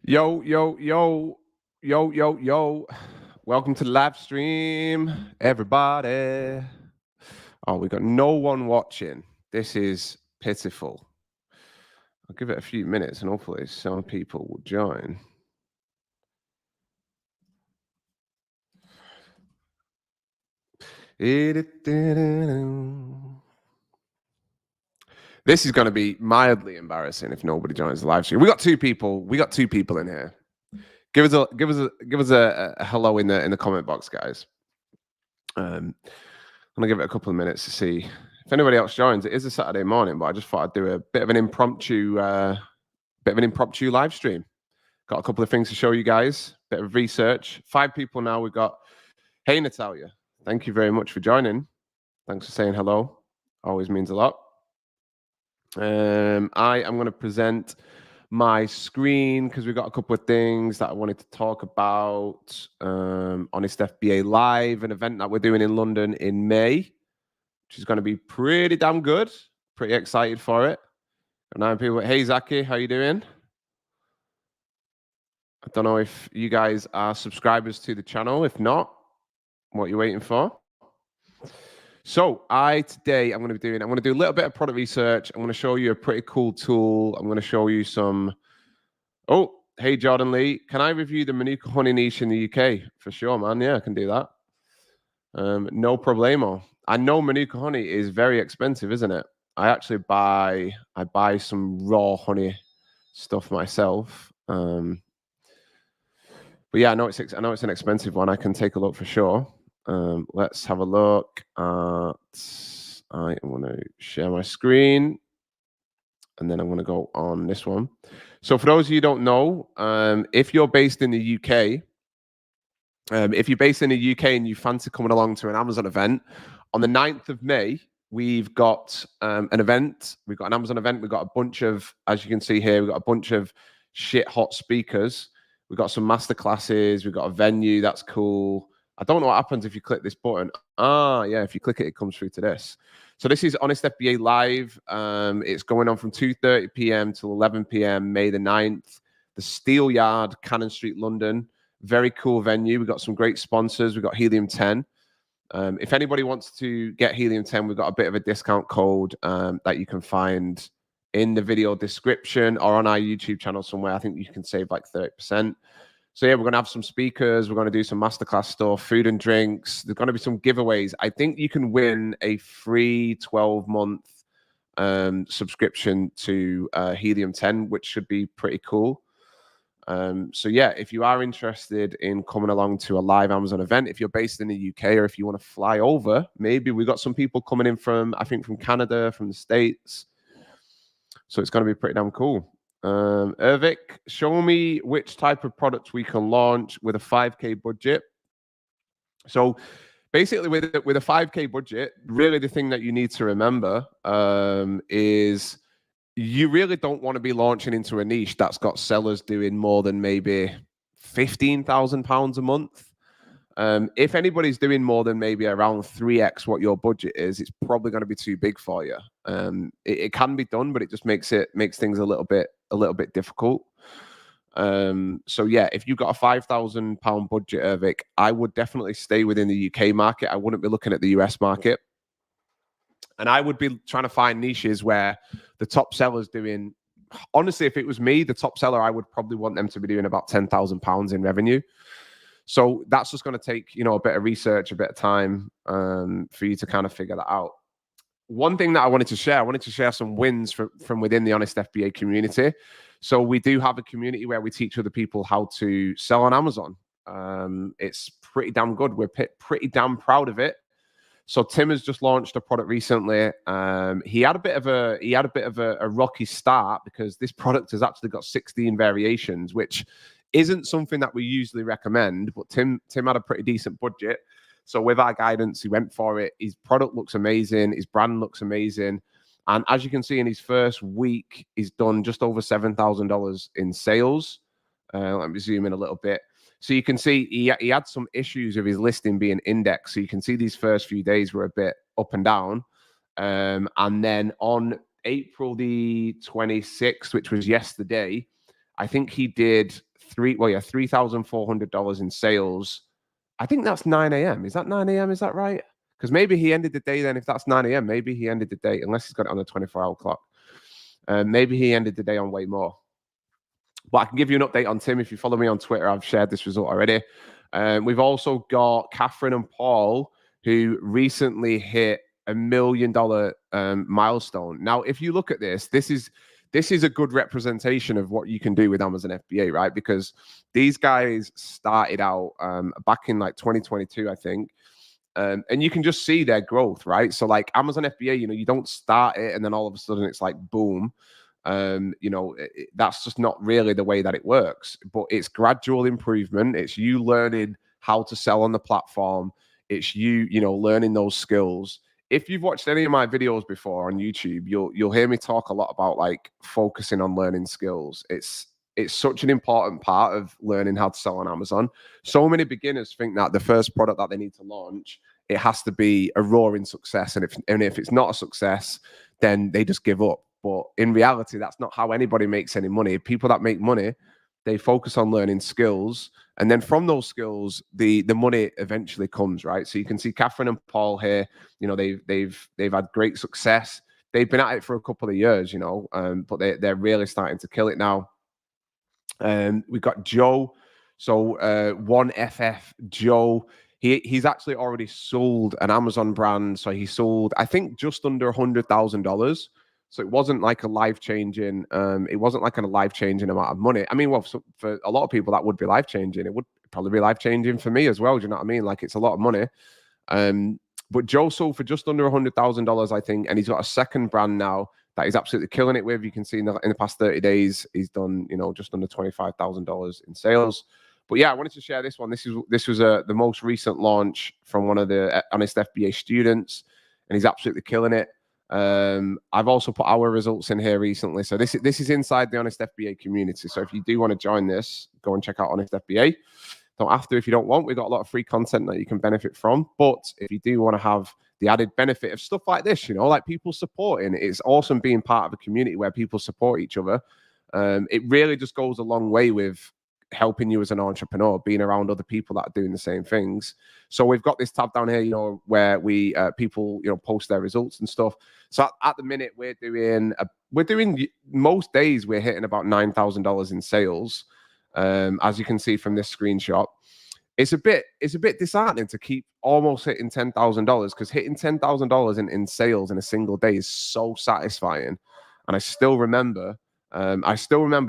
Yo, yo, yo, yo, yo, yo. Welcome to the live stream, everybody. Oh, we got no one watching. This is pitiful. I'll give it a few minutes and hopefully some people will join. This is going to be mildly embarrassing if nobody joins the live stream. We got two people. We got two people in here. Give us a hello in the comment box, guys. I'm gonna give it a couple of minutes to see if anybody else joins. It is a Saturday morning, but I just thought I'd do a bit of an impromptu live stream. Got a couple of things to show you guys. Bit of research. 5 people now. We've got. Hey Natalia, thank you very much for joining. Thanks for saying hello. Always means a lot. I am going to present my screen because we've got a couple of things that I wanted to talk about. Honest FBA Live, an event that we're doing in London in May, which is going to be pretty damn good. Pretty excited for it. 9 people. Hey Zaki, how you doing? I don't know if you guys are subscribers to the channel. If not, what are you waiting for? So today I'm going to do a little bit of product research. I'm going to show you a pretty cool tool. I'm going to show you some. Oh, hey Jordan Lee, can I review the Manuka honey niche in the UK? For sure, man. Yeah, I can do that. No problemo. I know Manuka honey is very expensive, isn't it? I buy some raw honey stuff myself. But yeah, I know it's an expensive one. I can take a look for sure. Let's have a look at. I am going to share my screen, and then I'm going to go on this one. So for those of you who don't know, if you're based in the UK, and you fancy coming along to an Amazon event, on the 9th of May, we've got an event. We've got an Amazon event. We've got a bunch of, as you can see here, we've got a bunch of shit hot speakers. We've got some masterclasses. We've got a venue. That's cool. I don't know what happens if you click this button. Yeah, if you click it, it comes through to this. So this is Honest FBA Live. It's going on from 2:30 p.m. till 11 p.m. May the 9th. The Steel Yard, Cannon Street, London. Very cool venue. We've got some great sponsors. We've got Helium 10. If anybody wants to get Helium 10, we've got a bit of a discount code that you can find in the video description or on our YouTube channel somewhere. I think you can save like 30%. So yeah, we're going to have some speakers. We're going to do some masterclass stuff, food and drinks. There's going to be some giveaways. I think you can win a free 12-month subscription to Helium 10, which should be pretty cool. So yeah, if you are interested in coming along to a live Amazon event, if you're based in the UK or if you want to fly over, maybe we got some people coming in from, I think from Canada, from the States. So it's going to be pretty damn cool. Ervik, show me which type of products we can launch with a 5K budget. So basically with a 5K budget, really the thing that you need to remember is you really don't want to be launching into a niche that's got sellers doing more than maybe £15,000 a month. If anybody's doing more than maybe around 3x what your budget is, it's probably going to be too big for you. It can be done, but it just makes things a little bit difficult. So yeah, if you've got a £5,000 budget, Ervik, I would definitely stay within the UK market. I wouldn't be looking at the US market. And I would be trying to find niches where the top seller's doing, honestly, if it was me, the top seller, I would probably want them to be doing about £10,000 in revenue. So that's just going to take, a bit of research, a bit of time for you to kind of figure that out. One thing that I wanted to share some wins from within the Honest FBA community. So we do have a community where we teach other people how to sell on Amazon. It's pretty damn good. We're pretty damn proud of it. So Tim has just launched a product recently. He had a bit of a rocky start because this product has actually got 16 variations, which isn't something that we usually recommend. But Tim had a pretty decent budget. So with our guidance, he went for it. His product looks amazing. His brand looks amazing. And as you can see in his first week, he's done just over $7,000 in sales. Let me zoom in a little bit. So you can see he had some issues with his listing being indexed. So you can see these first few days were a bit up and down. And then on April the 26th, which was yesterday, I think he did $3,400 in sales. I think that's 9 a.m. Is that 9 a.m.? Is that right? Because maybe he ended the day then. If that's 9 a.m., maybe he ended the day, unless he's got it on the 24-hour clock. Maybe he ended the day on way more. But I can give you an update on Tim. If you follow me on Twitter, I've shared this result already. We've also got Catherine and Paul, who recently hit $1 million milestone. Now, if you look at this, this is a good representation of what you can do with Amazon FBA, right? Because these guys started out back in like 2022, I think. And you can just see their growth, right? So like Amazon FBA, you don't start it and then all of a sudden it's like boom. That's just not really the way that it works. But it's gradual improvement. It's you learning how to sell on the platform. It's you learning those skills. If you've watched any of my videos before on YouTube, you'll hear me talk a lot about like focusing on learning skills. It's such an important part of learning how to sell on Amazon. So many beginners think that the first product that they need to launch, it has to be a roaring success. And if it's not a success, then they just give up. But in reality, that's not how anybody makes any money. People that make money, they focus on learning skills. And then from those skills, the money eventually comes, right? So you can see Catherine and Paul here, they've had great success. They've been at it for a couple of years, but they're really starting to kill it now. We've got Joe. So 1FF Joe, he's actually already sold an Amazon brand. So he sold, I think, just under $100,000. So it wasn't like a life-changing, it wasn't like a life-changing amount of money. I mean, well, for a lot of people that would be life-changing. It would probably be life-changing for me as well. Do you know what I mean? Like, it's a lot of money. But Joe sold for just under $100,000, I think, and he's got a second brand now that he's absolutely killing it with. You can see in the past 30 days, he's done, just under $25,000 in sales. But yeah, I wanted to share this one. This was the most recent launch from one of the Honest FBA students, and he's absolutely killing it. I've also put our results in here recently. So this is inside the Honest FBA community. So if you do want to join this, go and check out Honest FBA. Don't have to if you don't want. We've got a lot of free content that you can benefit from. But if you do want to have the added benefit of stuff like this, like people supporting, it's awesome being part of a community where people support each other. It really just goes a long way with helping you as an entrepreneur, being around other people that are doing the same things. So we've got this tab down here, where we people post their results and stuff. So at the minute we're doing most days we're hitting about $9,000 in sales. As you can see from this screenshot, it's a bit disheartening to keep almost hitting $10,000, because hitting $10,000 in sales in a single day is so satisfying. And I still remember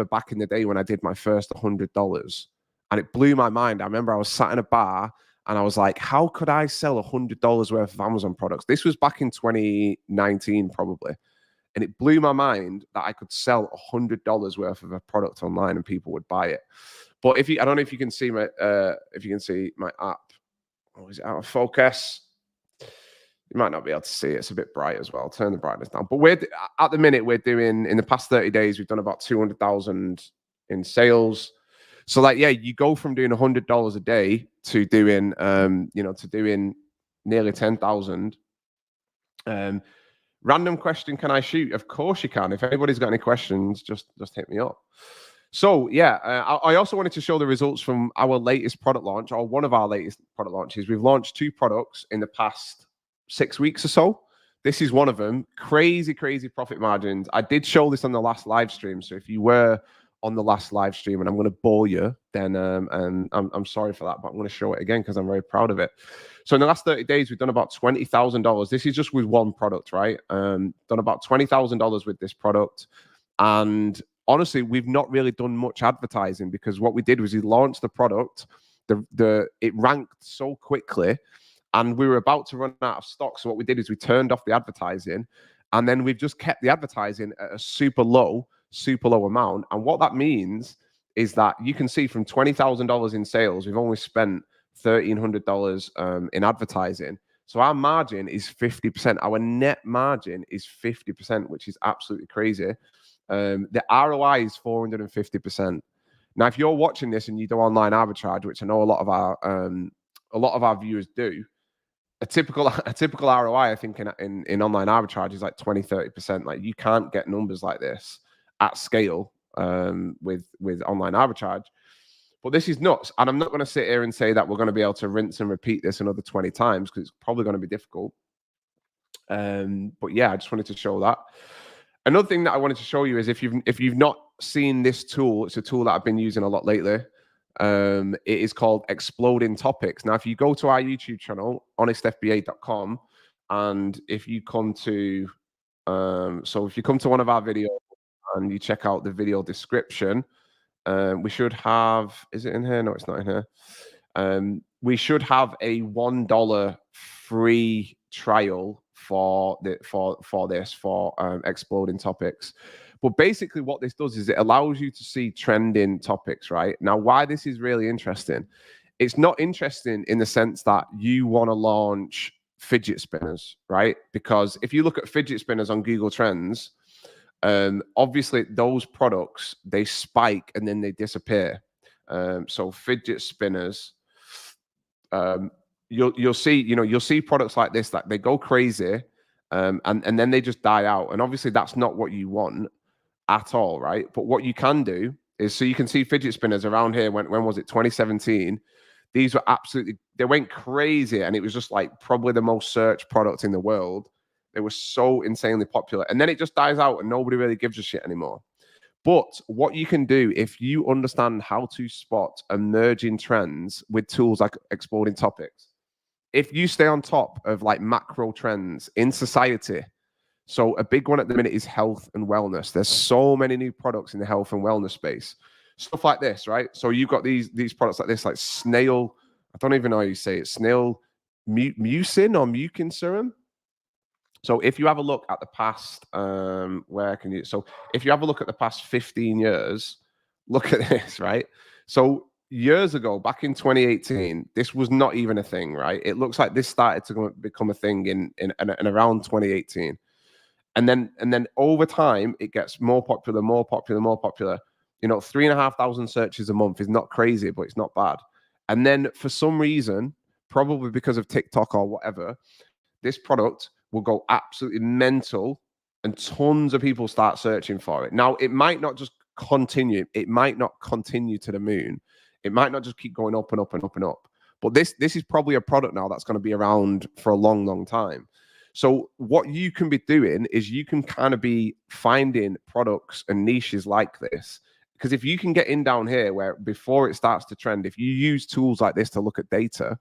back in the day when I did my first $100, and it blew my mind. I remember I was sat in a bar and I was like, how could I sell $100 worth of Amazon products? This was back in 2019 probably. And it blew my mind that I could sell $100 worth of a product online and people would buy it. But I don't know if you can see my app. Oh, is it out of focus? You might not be able to see it. It's a bit bright as well. Turn the brightness down. But at the minute, we're doing, in the past 30 days, we've done about 200,000 in sales. So like, yeah, you go from doing $100 a day to doing, to doing nearly 10,000. Random question, can I shoot? Of course you can. If anybody's got any questions, just hit me up. So yeah, I also wanted to show the results from our latest product launch, or one of our latest product launches. We've launched 2 products in the past 6 weeks or so. This is one of them. Crazy profit margins. I did show this on the last live stream. So if you were on the last live stream and I'm going to bore you, then and I'm sorry for that, but I'm going to show it again because I'm very proud of it. So in the last 30 days, we've done about $20,000. This is just with one product, right? Done about $20,000 with this product. And honestly, we've not really done much advertising, because what we did was we launched the product. It ranked so quickly, and we were about to run out of stock. So what we did is we turned off the advertising, and then we've just kept the advertising at a super low amount. And what that means is that you can see from $20,000 in sales, we've only spent $1,300 in advertising. So our margin is 50%. Our net margin is 50%, which is absolutely crazy. The ROI is 450%. Now, if you're watching this and you do online arbitrage, which I know a lot of our viewers do, a typical ROI, I think, in online arbitrage is like 20-30%. Like, you can't get numbers like this at scale with online arbitrage. But this is nuts. And I'm not going to sit here and say that we're going to be able to rinse and repeat this another 20 times because it's probably going to be difficult. But yeah, I just wanted to show that. Another thing that I wanted to show you is if you've not seen this tool, it's a tool that I've been using a lot lately. It is called Exploding Topics. Now, if you go to our YouTube channel, honestfba.com, and if you come to if you come to one of our videos and you check out the video description, we should have, is it in here? No, it's not in here. We should have a $1 free trial for Exploding Topics. But basically what this does is it allows you to see trending topics, right? Now, why this is really interesting, it's not interesting in the sense that you want to launch fidget spinners, right? Because if you look at fidget spinners on Google Trends, obviously those products, they spike and then they disappear. So fidget spinners, you'll see products like this that they go crazy, and then they just die out. And obviously that's not what you want at all, right? But what you can do is, so you can see fidget spinners around here. When was it? 2017. These were absolutely, they went crazy, and it was just like probably the most searched product in the world. They were so insanely popular, and then it just dies out, and nobody really gives a shit anymore. But what you can do if you understand how to spot emerging trends with tools like Exploding Topics, if you stay on top of like macro trends in society. So a big one at the minute is health and wellness. There's so many new products in the health and wellness space. Stuff like this, right? So you've got these products like this, like snail, I don't even know how you say it, snail mucin or mucin serum. So if you have a look at the past, if you have a look at the past 15 years, look at this, right? So years ago, back in 2018, this was not even a thing, right? It looks like this started to become a thing in around 2018. And then over time, it gets more popular. You know, 3,500 searches a month is not crazy, but it's not bad. And then for some reason, probably because of TikTok or whatever, this product will go absolutely mental and tons of people start searching for it. Now, it might not just continue. It might not continue to the moon. It might not just keep going up and up and up and up. But this is probably a product now that's going to be around for a long, long time. So what you can be doing is you can kind of be finding products and niches like this. Because if you can get in down here where before it starts to trend, if you use tools like this to look at data,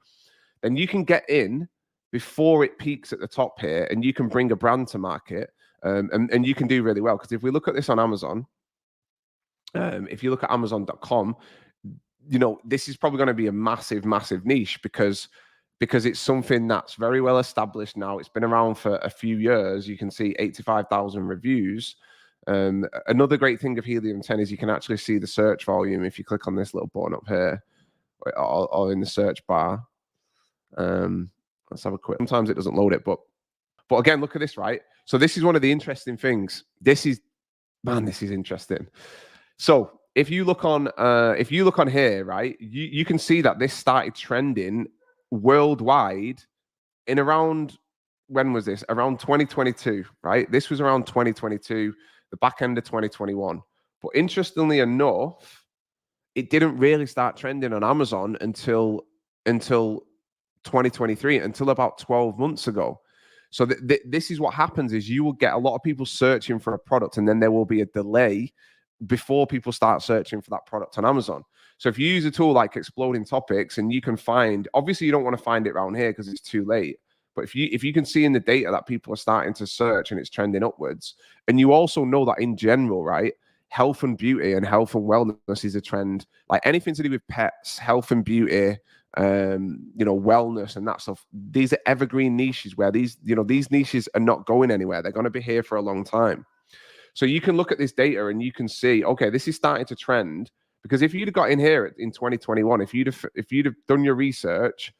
then you can get in before it peaks at the top here, and you can bring a brand to market, and you can do really well. Because if we look at this on Amazon, if you look at Amazon.com, you know, this is probably going to be a massive, massive niche because it's something that's very well established now. It's been around for a few years. You can see 85,000 reviews. Another great thing of Helium-10 is you can actually see the search volume if you click on this little button up here or in the search bar. Let's have a quick. Sometimes it doesn't load it, but again, look at this, right? So this is one of the interesting things. This is interesting. So if you look on here, right, you can see that this started trending worldwide in around, when was this? Around 2022, right? This was around 2022, the back end of 2021. But interestingly enough, it didn't really start trending on Amazon until 2023, until about 12 months ago. So this is what happens is you will get a lot of people searching for a product, and then there will be a delay before people start searching for that product on Amazon. So if you use a tool like Exploding Topics, and you can find, obviously you don't want to find it around here because it's too late. But if you can see in the data that people are starting to search and it's trending upwards, and you also know that in general, right, health and beauty and health and wellness is a trend. Like anything to do with pets, health and beauty, you know, wellness and that stuff. These are evergreen niches where these niches are not going anywhere. They're going to be here for a long time. So you can look at this data and you can see, okay, this is starting to trend. Because if you'd have got in here in 2021, if you'd have done your research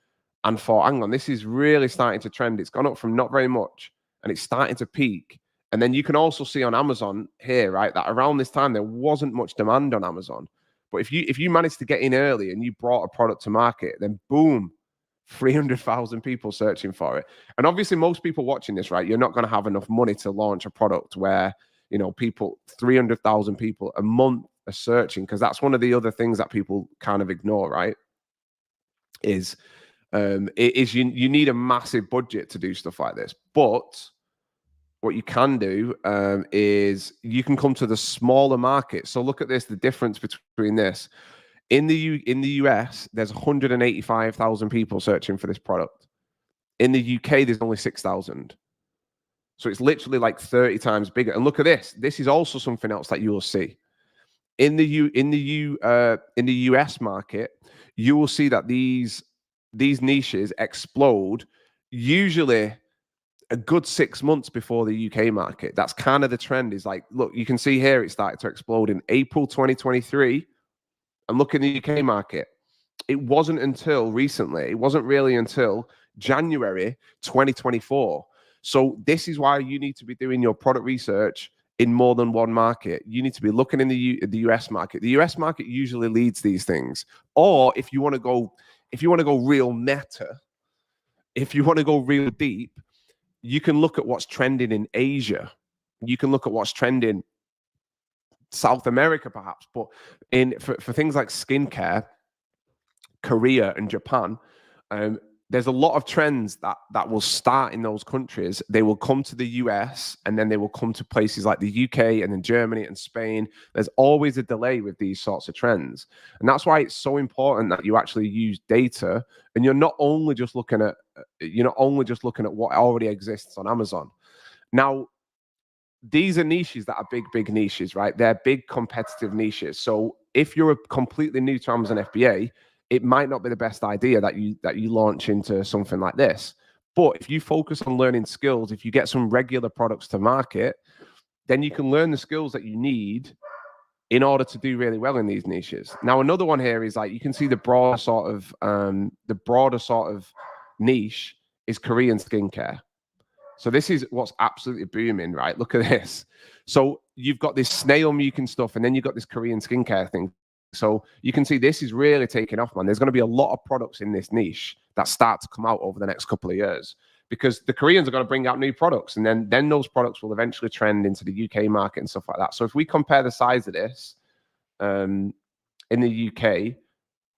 and thought, hang on, this is really starting to trend. It's gone up from not very much and it's starting to peak. And then you can also see on Amazon here, right, that around this time, there wasn't much demand on Amazon. But if you managed to get in early and you brought a product to market, then boom, 300,000 people searching for it. And obviously most people watching this, right, you're not going to have enough money to launch a product where, you know, 300,000 people a month are searching, because that's one of the other things that people kind of ignore, right? Is you need a massive budget to do stuff like this. But what you can do is you can come to the smaller market. So look at this, the difference between this. In the US, there's 185,000 people searching for this product. In the UK, there's only 6,000. So it's literally like 30 times bigger. And look at this. This is also something else that you will see. In the US market, you will see that these niches explode usually a good 6 months before the UK market. That's kind of the trend. Is like, look, you can see here it started to explode in April 2023. And look in the UK market. It wasn't until recently, it wasn't really until January 2024. So this is why you need to be doing your product research in more than one market. You need to be looking in the US market. The US market usually leads these things. Or if you want to go real meta, if you want to go real deep, you can look at what's trending in Asia. You can look at what's trending South America, perhaps. But for things like skincare, Korea and Japan, there's a lot of trends that will start in those countries. They will come to the US, and then they will come to places like the UK and then Germany and Spain. There's always a delay with these sorts of trends. And that's why it's so important that you actually use data, and you're not only just looking at what already exists on Amazon. Now, these are niches that are big niches, right? They're big competitive niches. So if you're completely new to Amazon FBA, it might not be the best idea that you launch into something like this. But if you focus on learning skills, if you get some regular products to market, then you can learn the skills that you need in order to do really well in these niches. Now, another one here is like, you can see the broader sort of niche is Korean skincare. So this is what's absolutely booming, right? Look at this. So you've got this snail mucin stuff, and then you've got this Korean skincare thing. So you can see this is really taking off, man. There's going to be a lot of products in this niche that start to come out over the next couple of years, because the Koreans are going to bring out new products, and then those products will eventually trend into the UK market and stuff like that. So if we compare the size of this in the UK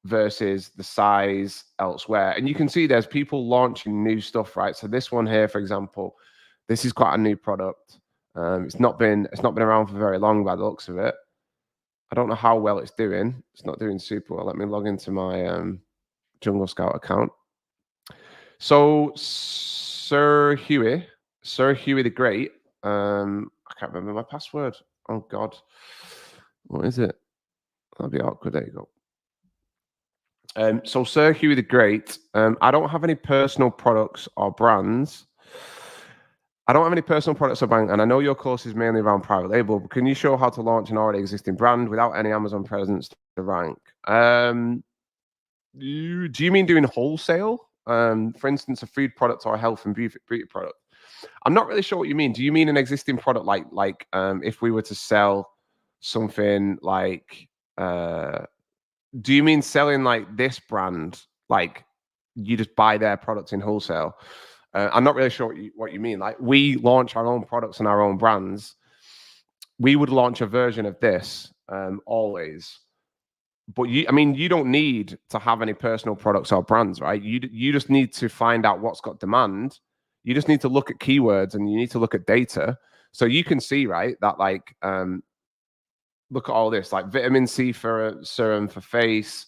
versus the size elsewhere, and you can see there's people launching new stuff, right? So this one here, for example, this is quite a new product. It's not been around for very long by the looks of it. I don't know how well it's doing. It's not doing super well. Let me log into my Jungle Scout account. So Sir Huey the Great. I can't remember my password. Oh God, what is it? That'll be awkward. There you go. So Sir Huey the Great, I don't have any personal products or brands. And I know your course is mainly around private label, but can you show how to launch an already existing brand without any Amazon presence to rank? Do you mean doing wholesale? For instance, a food product or a health and beauty product? I'm not really sure what you mean. Do you mean an existing product like if we were to sell something like do you mean selling like this brand, like you just buy their products in wholesale? I'm not really sure what you mean. Like, we launch our own products and our own brands. We would launch a version of this always. But you don't need to have any personal products or brands, right? You just need to find out what's got demand. You just need to look at keywords, and you need to look at data. So you can see, right, that like look at all this, like vitamin C serum for face,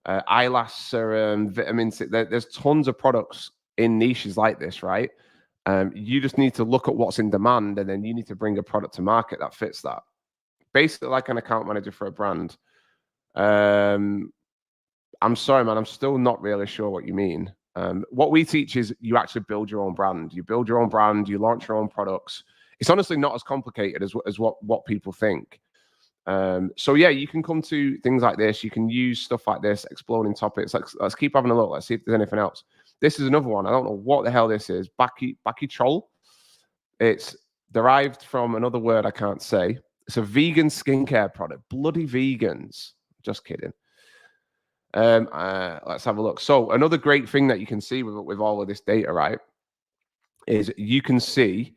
eyelash serum, vitamin C. There's tons of products in niches like this, right? You just need to look at what's in demand, and then you need to bring a product to market that fits that. Basically, like an account manager for a brand. I'm sorry, man. I'm still not really sure what you mean. What we teach is you actually build your own brand. You build your own brand. You launch your own products. It's honestly not as complicated as what people think. So yeah, you can come to things like this. You can use stuff like this, exploding topics. Let's keep having a look. Let's see if there's anything else. This is another one. I don't know what the hell this is. Bakitrol. It's derived from another word I can't say. It's a vegan skincare product. Bloody vegans. Just kidding. Let's have a look. So another great thing that you can see with all of this data, right, is you can see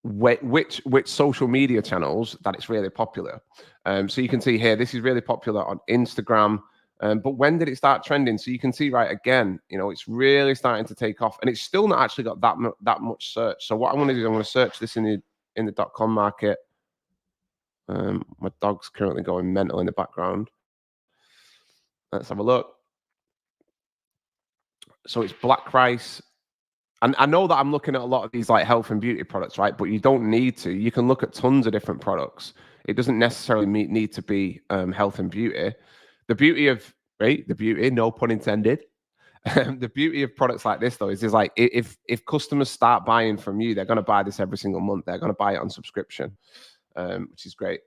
which social media channels that it's really popular. So you can see here, this is really popular on Instagram. But when did it start trending? So you can see, right, again, you know, it's really starting to take off, and it's still not actually got that much search. So what I'm going to do is I'm going to search this in the .com market. My dog's currently going mental in the background. Let's have a look. So it's black rice. And I know that I'm looking at a lot of these like health and beauty products, right? But you don't need to. You can look at tons of different products. It doesn't necessarily need to be health and beauty. The beauty of, right? The beauty, no pun intended. The beauty of products like this, though, is like if customers start buying from you, they're going to buy this every single month. They're going to buy it on subscription, which is great.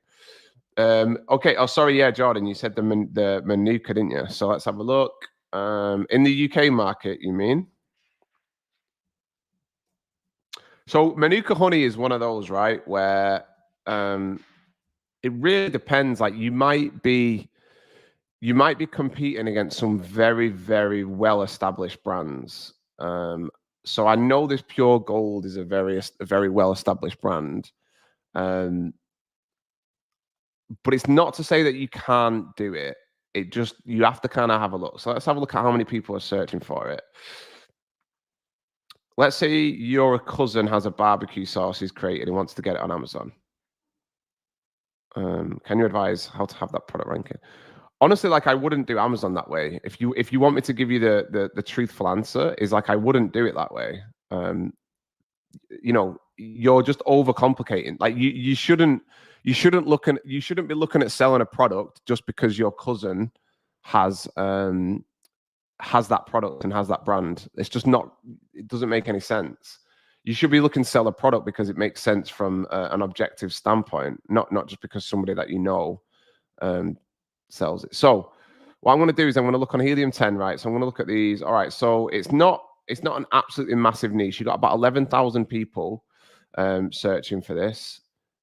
Okay. Oh, sorry. Yeah, Jordan, you said the Manuka, didn't you? So let's have a look. In the UK market, you mean? So Manuka honey is one of those, right, where it really depends. Like you might be competing against some very, very well-established brands. So I know this Pure Gold is a very well-established brand. But it's not to say that you can't do it. It just, you have to kind of have a look. So let's have a look at how many people are searching for it. Let's say your cousin has a barbecue sauce he's created and wants to get it on Amazon. Can you advise how to have that product ranking? Honestly, like I wouldn't do Amazon that way. If you want me to give you the truthful answer, is like I wouldn't do it that way. You know, you're just overcomplicating. Like you shouldn't be looking at selling a product just because your cousin has that product and has that brand. It's just not. It doesn't make any sense. You should be looking to sell a product because it makes sense from an objective standpoint, not just because somebody that you know sells it. So what I'm going to do is I'm going to look on Helium 10, right? So I'm going to look at these. All right, so it's not an absolutely massive niche. You've got about 11,000 people searching for this.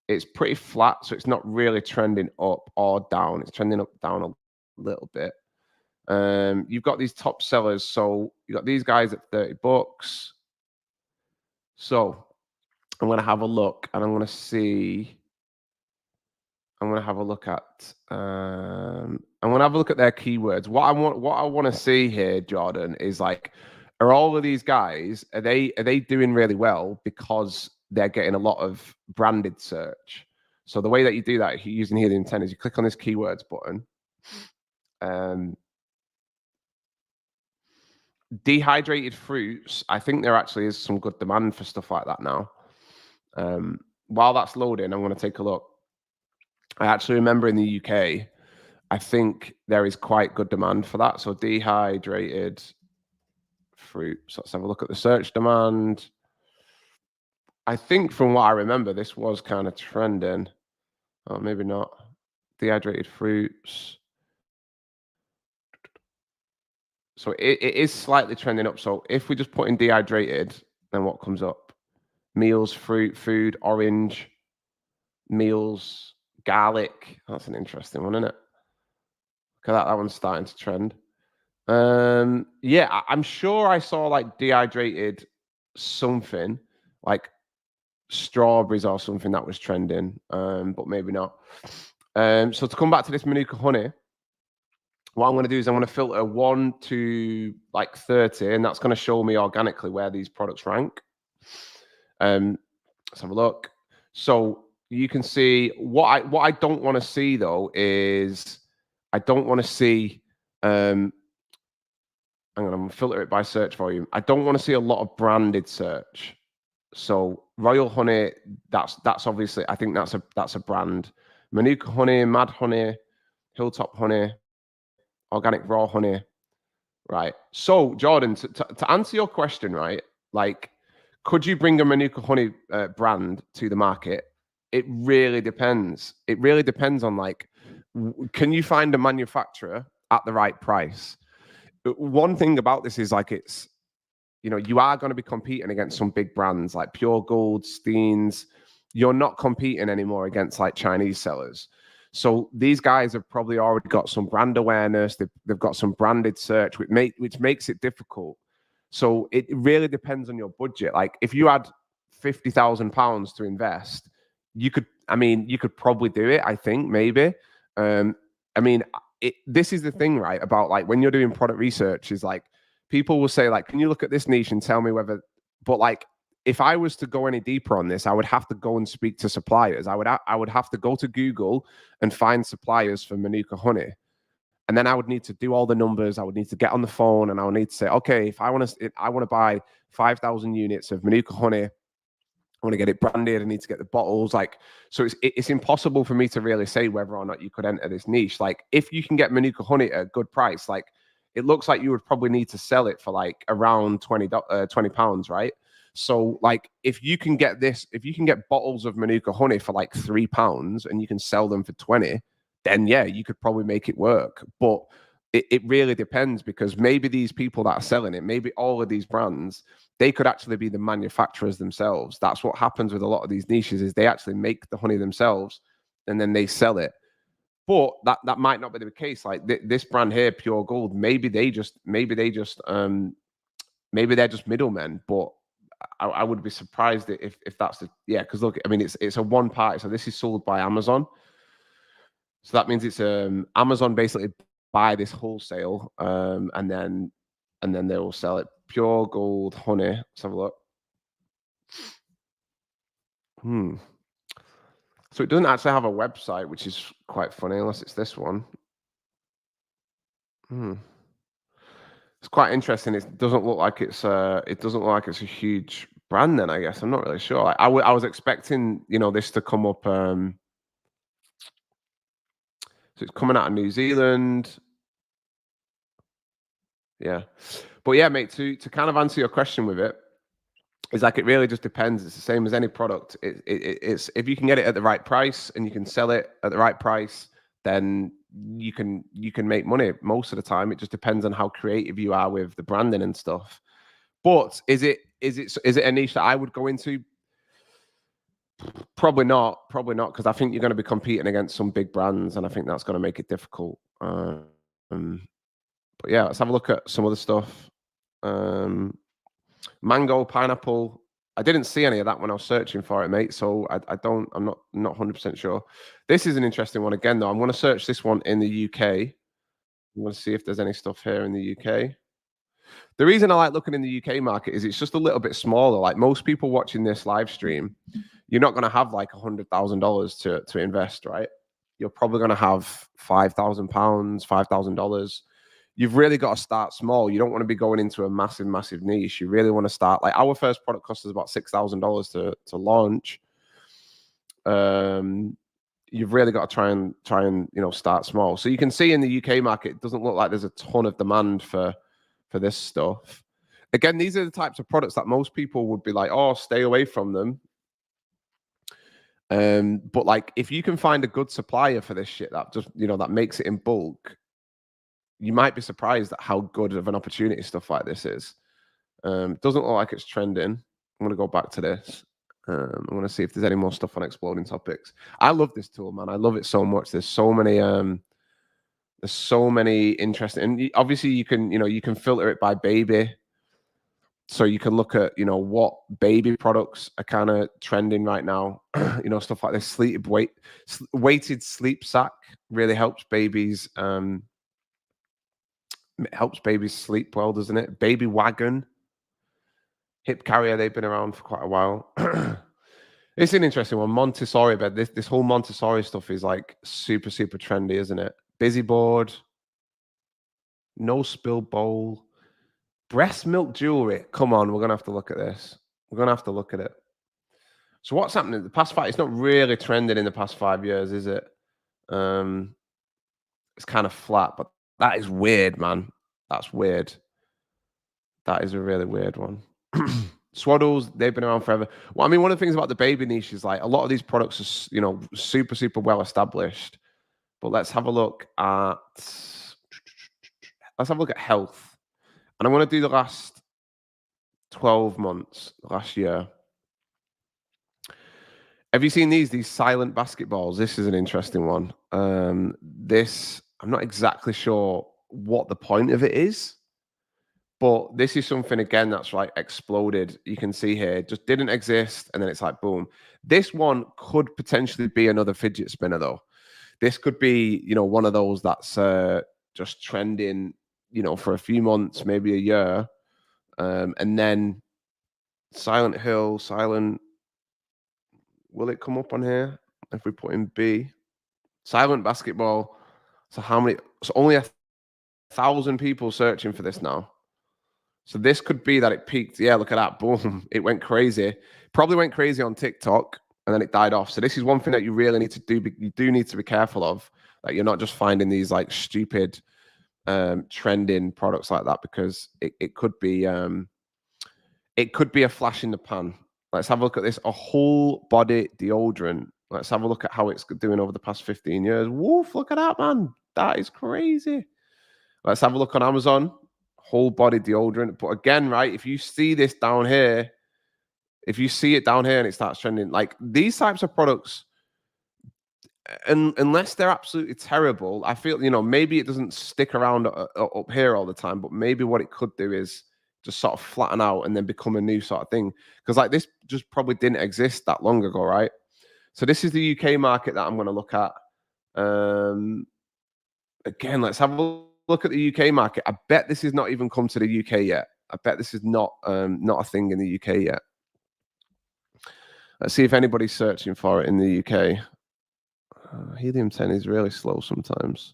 It's pretty flat, so it's not really trending up or down. It's trending up, down a little bit. You've got these top sellers. So you got these guys at $30. So I'm going to have a look, and I'm going to see. I'm going to have a look at. I'm going to have a look at their keywords. What I want to see here, Jordan, is like, are all of these guys, are they doing really well because they're getting a lot of branded search? So the way that you do that using Helium 10 is you click on this keywords button. Dehydrated fruits, I think there actually is some good demand for stuff like that now. While that's loading, I'm going to take a look. I actually remember in the UK, I think there is quite good demand for that. So dehydrated fruits. Let's have a look at the search demand. I think from what I remember, this was kind of trending. Oh, maybe not. Dehydrated fruits. So it is slightly trending up. So if we just put in dehydrated, then what comes up? Meals, fruit, food, orange, meals, garlic. That's an interesting one, isn't it? Look at that one's starting to trend. Yeah, I'm sure I saw like dehydrated something, like strawberries or something that was trending, but maybe not. So to come back to this Manuka honey, what I'm going to do is I'm going to filter 1 to like 30, and that's going to show me organically where these products rank. Let's have a look. So you can see what I don't want to see though is I don't want to see. I'm going to filter it by search volume. I don't want to see a lot of branded search. So Royal Honey, that's obviously, I think that's a brand. Manuka Honey, Mad Honey, Hilltop Honey, Organic Raw Honey, right? So Jordan, to answer your question, right? Like, could you bring a Manuka Honey brand to the market? It really depends. It really depends on like, can you find a manufacturer at the right price? One thing about this is like it's, you know, you are going to be competing against some big brands like Pure Gold, Steens. You're not competing anymore against like Chinese sellers. So these guys have probably already got some brand awareness. They've got some branded search, which makes it difficult. So it really depends on your budget. Like if you had £50,000 to invest, you could probably do it. I think maybe. This is the thing, right? About like when you're doing product research, is like people will say like, can you look at this niche and tell me whether? But like, if I was to go any deeper on this, I would have to go and speak to suppliers. I would have to go to Google and find suppliers for Manuka honey. And then I would need to do all the numbers. I would need to get on the phone and I would need to say, okay, if I want to buy 5,000 units of Manuka honey, I want to get it branded. I need to get the bottles. Like, so it's impossible for me to really say whether or not you could enter this niche. Like, if you can get Manuka honey at a good price, like it looks like you would probably need to sell it for like around £20, right? So like, if you can get bottles of Manuka honey for like £3 and you can sell them for 20, then yeah, you could probably make it work. But it really depends, because maybe these people that are selling it, maybe all of these brands, they could actually be the manufacturers themselves. That's what happens with a lot of these niches, is they actually make the honey themselves and then they sell it. But that might not be the case. Like this brand here, Pure Gold, maybe they're just middlemen. But I would be surprised if that's because look, I mean, it's a one party. So this is sold by Amazon. So that means it's Amazon basically buy this wholesale, and then they will sell it. Pure Gold honey. Let's have a look. So it doesn't actually have a website, which is quite funny, unless it's this one. It's quite interesting. It doesn't look like it's a huge brand. Then I guess I'm not really sure. Like, I was expecting this to come up. So it's coming out of New Zealand. Yeah, but yeah, mate. To kind of answer your question with it, it's like it really just depends. It's the same as any product. It's if you can get it at the right price and you can sell it at the right price, then you can make money most of the time. It just depends on how creative you are with the branding and stuff. But is it a niche that I would go into? Probably not, because I think you're going to be competing against some big brands, and I think that's going to make it difficult. But yeah, let's have a look at some other stuff. Mango, pineapple. I didn't see any of that when I was searching for it, mate. So I'm not 100% sure. This is an interesting one again, though. I'm going to search this one in the UK. I'm going to see if there's any stuff here in the UK. The reason I like looking in the UK market is it's just a little bit smaller. Like most people watching this live stream, you're not going to have like $100,000 to invest, right? You're probably going to have £5,000, $5,000. You've really got to start small. You don't want to be going into a massive niche. You really want to start, like our first product cost us about $6,000 to launch. You've really got to try and start small. So you can see in the UK market, it doesn't look like there's a ton of demand for this stuff. Again, these are the types of products that most people would be like, oh, stay away from them. But like, if you can find a good supplier for this shit that just that makes it in bulk, you might be surprised at how good of an opportunity stuff like this is. Doesn't look like it's trending. I'm going to go back to this. I'm going to see if there's any more stuff on exploding topics. I love this tool, man. I love it so much. There's so many interesting, and obviously you can filter it by baby. So you can look at, what baby products are kind of trending right now. Stuff like this. Weighted sleep sack really helps babies. It helps babies sleep well, doesn't it? Baby wagon, hip carrier. They've been around for quite a while. It's an interesting one. Montessori bed. This whole Montessori stuff is like super trendy, isn't it? Busy board. No spill bowl. Breast milk jewelry. Come on, we're going to have to look at this. We're going to have to look at it. So what's happening in the past it's not really trending in the past 5 years, is it? It's kind of flat, but that is weird, man. That's weird. That is a really weird one. Swaddles, they've been around forever. Well, I mean, one of the things about the baby niche is like a lot of these products are, super well established. But let's have a look at health. And I'm going to do the last 12 months, last year. Have you seen these silent basketballs? This is an interesting one. I'm not exactly sure what the point of it is, But this is something, again, that's like exploded. You can see here, just didn't exist. And then it's like, boom. This one could potentially be another fidget spinner, though. This could be, one of those that's just trending, for a few months, maybe a year. And then Silent Hill, will it come up on here? If we put in B, Silent Basketball. So how many? So only 1,000 people searching for this now. So this could be that it peaked. Yeah, look at that. Boom. It went crazy. Probably went crazy on TikTok and then it died off. So this is one thing that you really need to do. You do need to be careful of. That you're not just finding these like stupid trending products like that, because it could be a flash in the pan. Let's have a look at this. A whole body deodorant. Let's have a look at how it's doing over the past 15 years. Woof, look at that, man. That is crazy. Let's have a look on Amazon. Whole body deodorant. But again, right, if you see this down here, if you see it down here and it starts trending, like these types of products, and unless they're absolutely terrible, I feel, maybe it doesn't stick around up here all the time, but maybe what it could do is just sort of flatten out and then become a new sort of thing. Because like this just probably didn't exist that long ago, right? So this is the UK market that I'm going to look at. Again, let's have a look at the UK market. I bet this has not even come to the UK yet. I bet this is not a thing in the UK yet. Let's see if anybody's searching for it in the UK. Helium 10 is really slow sometimes.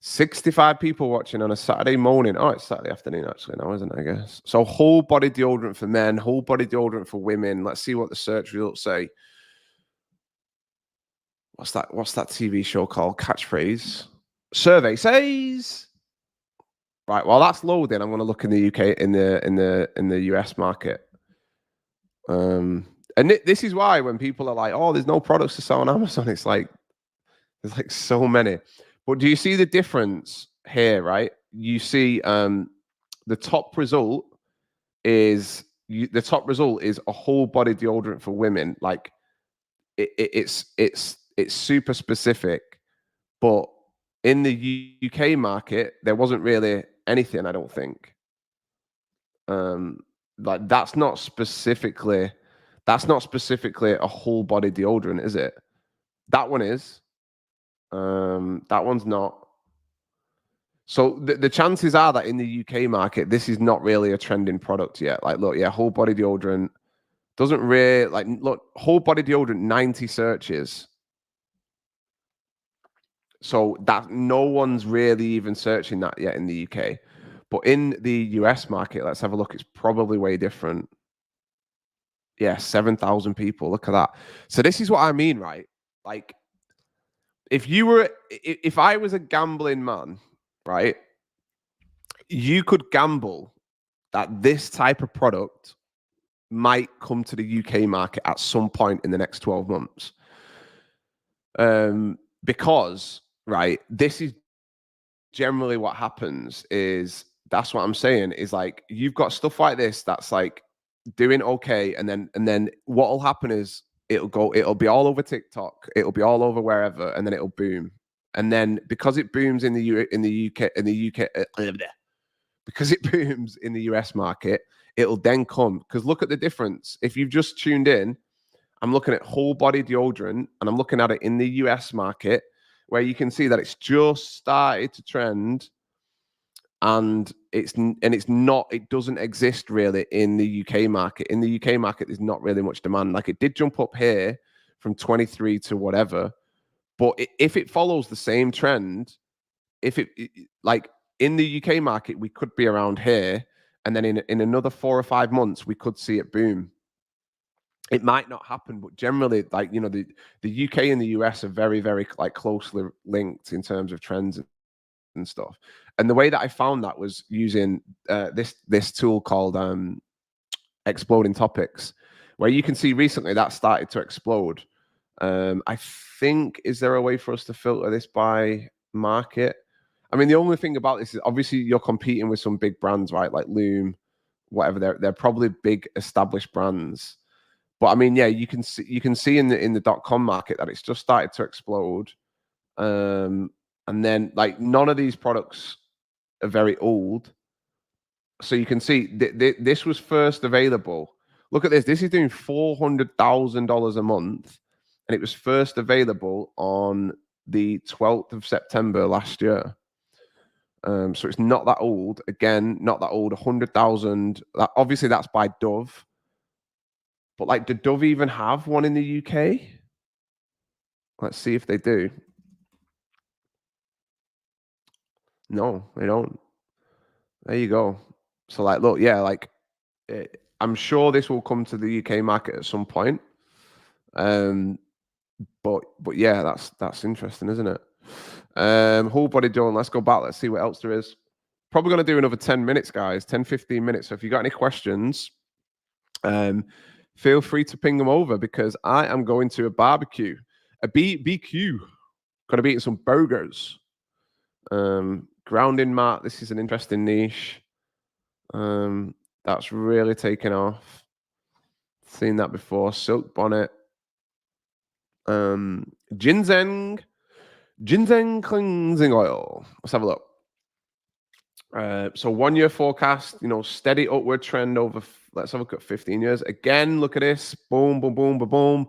65 people watching on a Saturday morning. Oh, it's Saturday afternoon actually now, isn't it, I guess? So whole body deodorant for men, whole body deodorant for women. Let's see what the search results say. What's that TV show called? Catchphrase. Survey says. Right, well, that's loading. I'm going to look in the UK, in the US market. And this is why when people are like, "Oh, there's no products to sell on Amazon," it's like there's like so many. But do you see the difference here? Right, you see the top result is a whole body deodorant for women. Like it's super specific, but in the UK market there wasn't really anything, I don't think. Like that's not specifically a whole body deodorant, is it? That one is. That one's not. So the chances are that in the UK market, this is not really a trending product yet. Like, look, yeah, whole body deodorant doesn't really like. Look, whole body deodorant, 90 searches. So that no one's really even searching that yet in the UK. But in the US market, let's have a look. It's probably way different. Yeah, 7,000 people. Look at that. So this is what I mean, right? Like, if I was a gambling man, right, you could gamble that this type of product might come to the UK market at some point in the next 12 months. Because, right, this is generally what happens is, that's what I'm saying, is like you've got stuff like this that's like doing okay, and then what will happen is it'll be all over TikTok, it'll be all over wherever, and then it'll boom. And then because it booms in the UK, because it booms in the US market, it'll then come. Because look at the difference. If you've just tuned in, I'm looking at whole body deodorant, and I'm looking at it in the US market, where you can see that it's just started to trend, and it doesn't exist really in the UK market. In the UK market, there's not really much demand. Like it did jump up here from 23 to whatever, but if it follows the same trend, like in the UK market, we could be around here, and then in another 4 or 5 months, we could see it boom. It might not happen, but generally, like, the UK and the US are very, very like closely linked in terms of trends and stuff. And the way that I found that was using this tool called Exploding Topics, where you can see recently that started to explode. I think, is there a way for us to filter this by market? I mean, the only thing about this is obviously you're competing with some big brands, right? Like Loom, whatever. They're probably big established brands. But I mean, yeah, you can see in the .com market that it's just started to explode. And then like none of these products are very old. So you can see this was first available. Look at this. This is doing $400,000 a month, and it was first available on the 12th of September last year. So it's not that old. Again, not that old. 100,000. Obviously, that's by Dove. But like, did Dove even have one in the UK? Let's see if they do. No, they don't. There you go. So like, look, yeah, like I'm sure this will come to the UK market at some point. But yeah, that's interesting, isn't it? Whole body done. Let's go back. Let's see what else there is. Probably going to do another 10 minutes, guys. 10, 15 minutes. So if you got any questions, feel free to ping them over because I am going to a barbecue, a BBQ. Going to be eating some burgers. Grounding mat. This is an interesting niche. That's really taken off. Seen that before. Silk bonnet. Ginseng cleansing oil. Let's have a look. So 1 year forecast, steady upward trend over, let's have a look at 15 years. Again, look at this. Boom, boom, boom, boom, boom.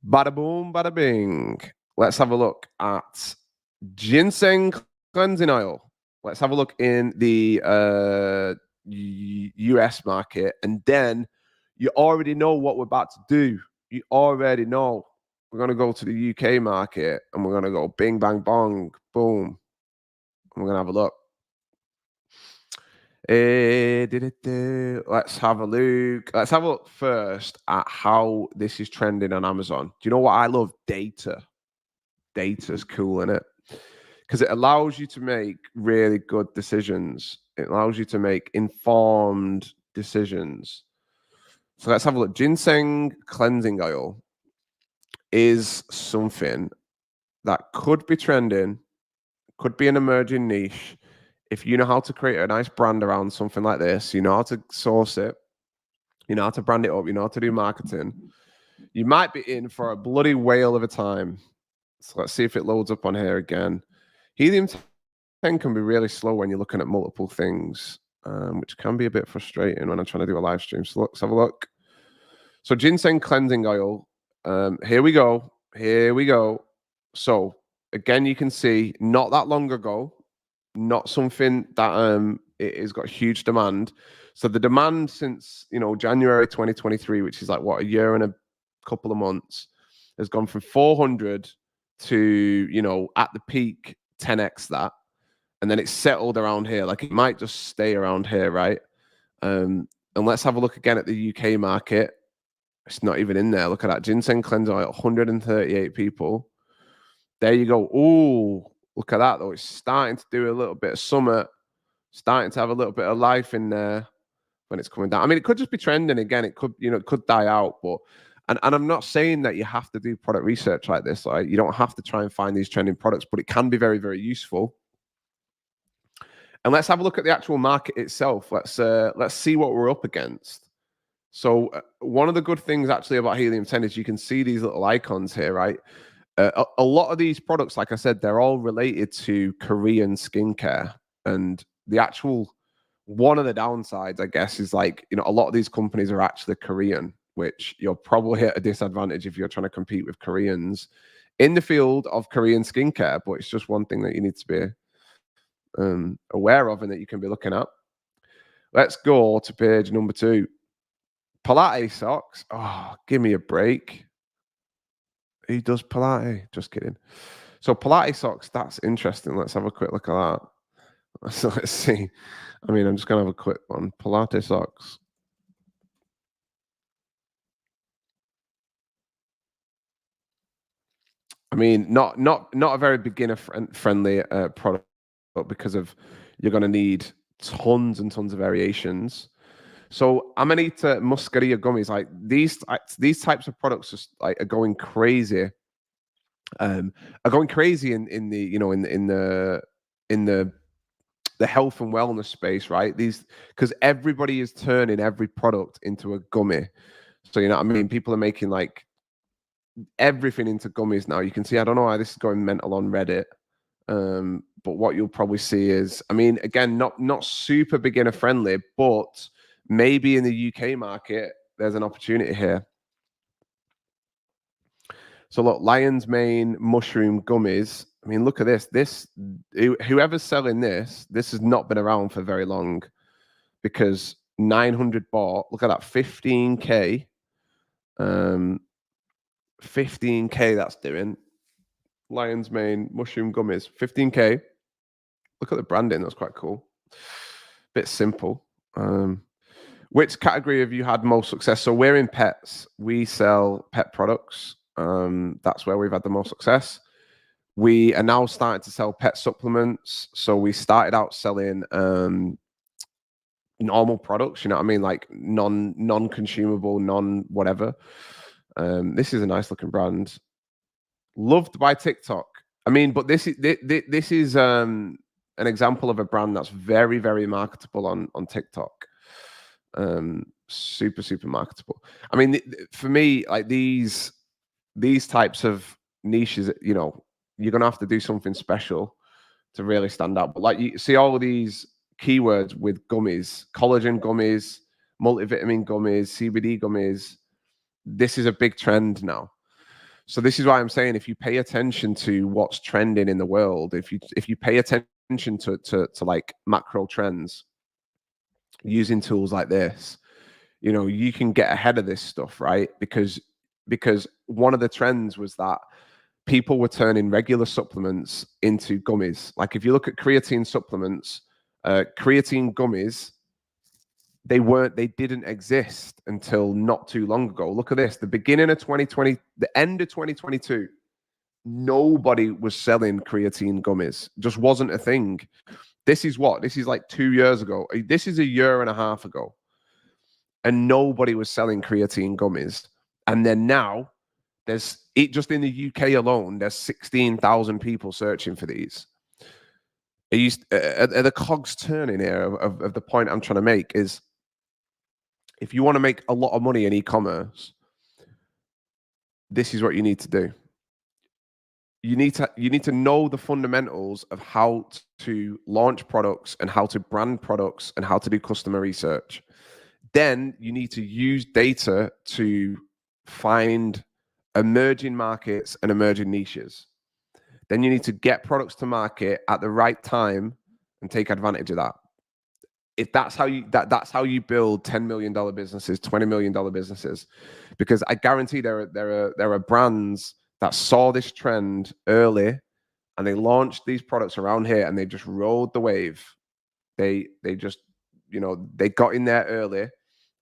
Bada boom, bada bing. Let's have a look at ginseng cleansing oil. Let's have a look in the US market. And then you already know what we're about to do. You already know. We're going to go to the UK market and we're going to go bing, bang, bong, boom. And we're going to have a look. Let's have a look. Let's have a look first at how this is trending on Amazon. Do you know what I love? Data. Data's cool, isn't it? Because it allows you to make really good decisions. It allows you to make informed decisions. So let's have a look. Ginseng cleansing oil is something that could be trending, could be an emerging niche. If you know how to create a nice brand around something like this, you know how to source it, you know how to brand it up, you know how to do marketing, you might be in for a bloody whale of a time. So let's see if it loads up on here again. Helium 10 can be really slow when you're looking at multiple things, which can be a bit frustrating when I'm trying to do a live stream. So let's have a look. So ginseng cleansing oil. Here we go. Here we go. So again, you can see not that long ago, not something that it has got huge demand. So the demand since January 2023, which is like what, a year and a couple of months, has gone from 400 to at the peak 10x that, and then it's settled around here. Like it might just stay around here, right? And let's have a look again at the UK market. It's not even in there. Look at that. Ginseng cleanser oil, 138 people. There you go. Ooh, look at that though. It's starting to do a little bit of summer, starting to have a little bit of life in there when it's coming down. I mean, it could just be trending again. It could, it could die out. But and I'm not saying that you have to do product research like this. Like you don't have to try and find these trending products, but it can be very, very useful. And let's have a look at the actual market itself. Let's see what we're up against. So one of the good things actually about Helium 10 is you can see these little icons here, right? A lot of these products, like I said, they're all related to Korean skincare. And the actual, one of the downsides, I guess, is like, a lot of these companies are actually Korean, which you're probably at a disadvantage if you're trying to compete with Koreans in the field of Korean skincare. But it's just one thing that you need to be aware of and that you can be looking at. Let's go to page number 2. Pilates socks. Oh, give me a break. He does Pilates. Just kidding. So Pilates socks, that's interesting. Let's have a quick look at that. So let's see. I mean, I'm just going to have a quick one. Pilates socks. I mean, not a very beginner friendly product, but because of you're going to need tons and tons of variations. So Amanita muscaria gummies, like these types of products just like are going crazy. Are going crazy in the in the health and wellness space, right? These, because everybody is turning every product into a gummy. So you know what I mean? People are making like everything into gummies now. You can see, I don't know why this is going mental on Reddit. But what you'll probably see is, I mean, again, not super beginner friendly, but maybe in the UK market, there's an opportunity here. So look, lion's mane mushroom gummies. I mean, look at this. Whoever's selling this has not been around for very long, because 900 bought. Look at that, 15K. 15K that's doing. Lion's mane mushroom gummies, 15K. Look at the branding, that's quite cool. Bit simple. Which category have you had most success? So we're in pets. We sell pet products. That's where we've had the most success. We are now starting to sell pet supplements. So we started out selling normal products, you know what I mean? Like non-consumable, non-whatever. This is a nice looking brand. Loved by TikTok. I mean, but this is an example of a brand that's very, very marketable on TikTok. Super marketable. I mean, for me, like these types of niches, you know, you're gonna have to do something special to really stand out. But like you see all of these keywords with gummies, collagen gummies, multivitamin gummies, CBD gummies. This is a big trend now. So this is why I'm saying, if you pay attention to what's trending in the world, if you pay attention to like macro trends, using tools like this, you know, you can get ahead of this stuff, right? Because one of the trends was that people were turning regular supplements into gummies. Like if you look at creatine supplements, creatine gummies, they didn't exist until not too long ago. Look at this, the beginning of 2020, the end of 2022, nobody was selling creatine gummies. Just wasn't a thing. This is like 2 years ago. This is a year and a half ago. And nobody was selling creatine gummies. And then now just in the UK alone, there's 16,000 people searching for these. Are the cogs turning here of the point I'm trying to make is, if you want to make a lot of money in e-commerce, this is what you need to do. You need to know the fundamentals of how to launch products and how to brand products and how to do customer research. Then you need to use data to find emerging markets and emerging niches. Then you need to get products to market at the right time and take advantage of that. If that's how you build $10 million businesses, $20 million businesses, because I guarantee there are brands that saw this trend early and they launched these products around here and they just rode the wave. They just, you know, they got in there early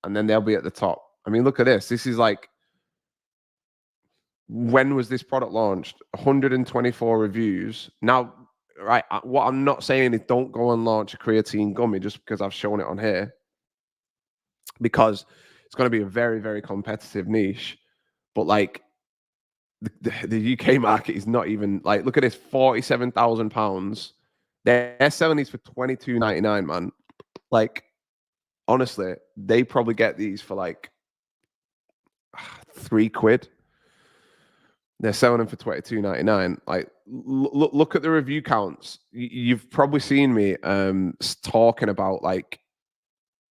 and then they'll be at the top. I mean, look at this. This is like, when was this product launched? 124 reviews. Now, right, what I'm not saying is don't go and launch a creatine gummy just because I've shown it on here, because it's going to be a very, very competitive niche. But like the UK market is not even, like, look at this, £47,000. They're selling these for $22.99, man. Like, honestly, they probably get these for like £3. They're selling them for $22.99. Like, look at the review counts. You've probably seen me talking about, like,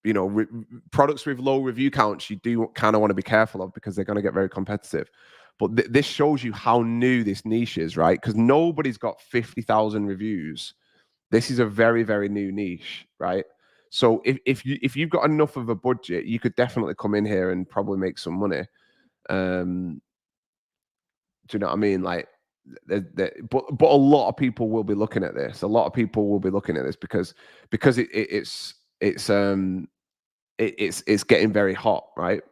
you know, products with low review counts. You do kind of want to be careful of, because they're going to get very competitive. But this shows you how new this niche is, right? Because nobody's got 50,000 reviews. This is a very, very new niche, right? So if you've got enough of a budget, you could definitely come in here and probably make some money. Do you know what I mean? Like, but a lot of people will be looking at this. A lot of people will be looking at this because it's getting very hot, right?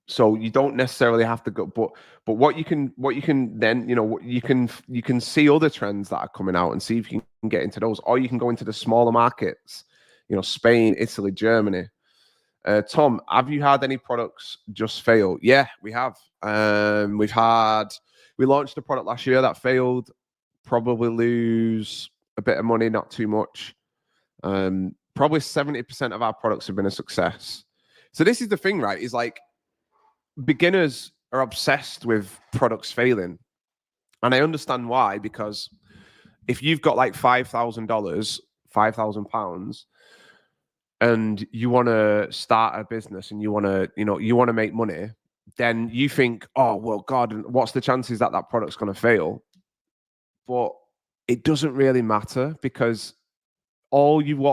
So you don't necessarily have to go, but what you can then, you know, you can see other trends that are coming out and see if you can get into those, or you can go into the smaller markets, you know, Spain, Italy, Germany. Tom, have you had any products just fail? Yeah, we have. We launched a product last year that failed. Probably lose a bit of money, not too much. Probably 70% of our products have been a success. So this is the thing, right? Is like, beginners are obsessed with products failing. And I understand why, because if you've got like $5,000, £5,000, and you want to start a business and you want to make money, then you think, oh well, God, what's the chances that that product's going to fail? But it doesn't really matter, because all you're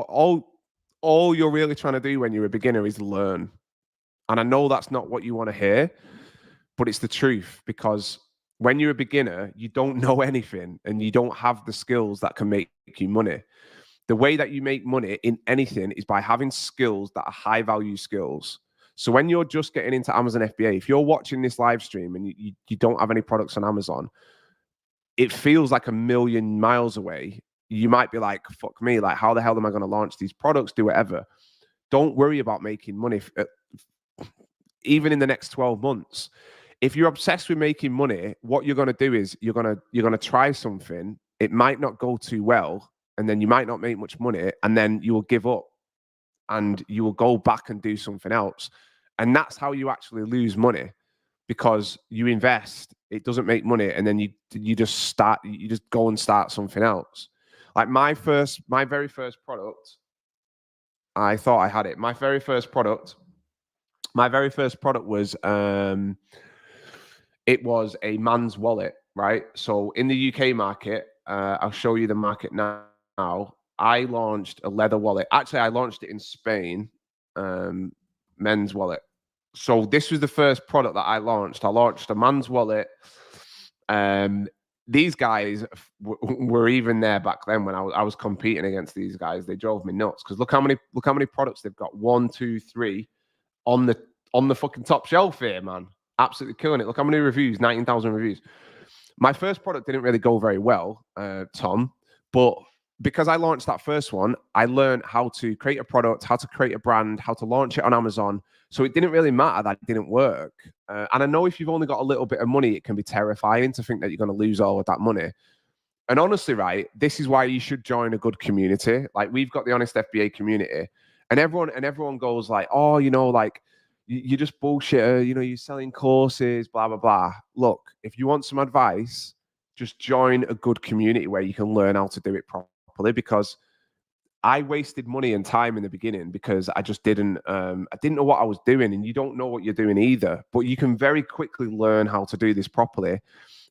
really trying to do when you're a beginner is learn. And I know that's not what you want to hear, but it's the truth, because when you're a beginner, you don't know anything and you don't have the skills that can make you money. The way that you make money in anything is by having skills that are high value skills. So when you're just getting into Amazon FBA, if you're watching this live stream and you don't have any products on Amazon, it feels like a million miles away. You might be like, fuck me, like how the hell am I going to launch these products, do whatever? Don't worry about making money, even in the next 12 months. If you're obsessed with making money, what you're going to do is you're going to try something. It might not go too well, and then you might not make much money, and then you will give up and you will go back and do something else. And that's how you actually lose money, because you invest, it doesn't make money, and then you just go and start something else. Like my very first product, I thought I had it. My very first product was it was a man's wallet, right? So in the UK market, I'll show you the market now. I launched a leather wallet. Actually, I launched it in Spain, men's wallet. So this was the first product that I launched. I launched a man's wallet. These guys were even there back then when I was competing against these guys. They drove me nuts, because look how many products they've got. 1, 2, 3 on the fucking top shelf here, man. Absolutely killing it. Look how many reviews, 19,000 reviews. My first product didn't really go very well, Tom, but because I launched that first one, I learned how to create a product, how to create a brand, how to launch it on Amazon. So it didn't really matter that it didn't work. And I know if you've only got a little bit of money, it can be terrifying to think that you're going to lose all of that money. And honestly, right, this is why you should join a good community. Like we've got the Honest FBA community, and everyone goes like, oh, like you're just bullshitter, you're selling courses, blah, blah, blah. Look, if you want some advice, just join a good community where you can learn how to do it properly, because I wasted money and time in the beginning because I just didn't know what I was doing, and you don't know what you're doing either. But you can very quickly learn how to do this properly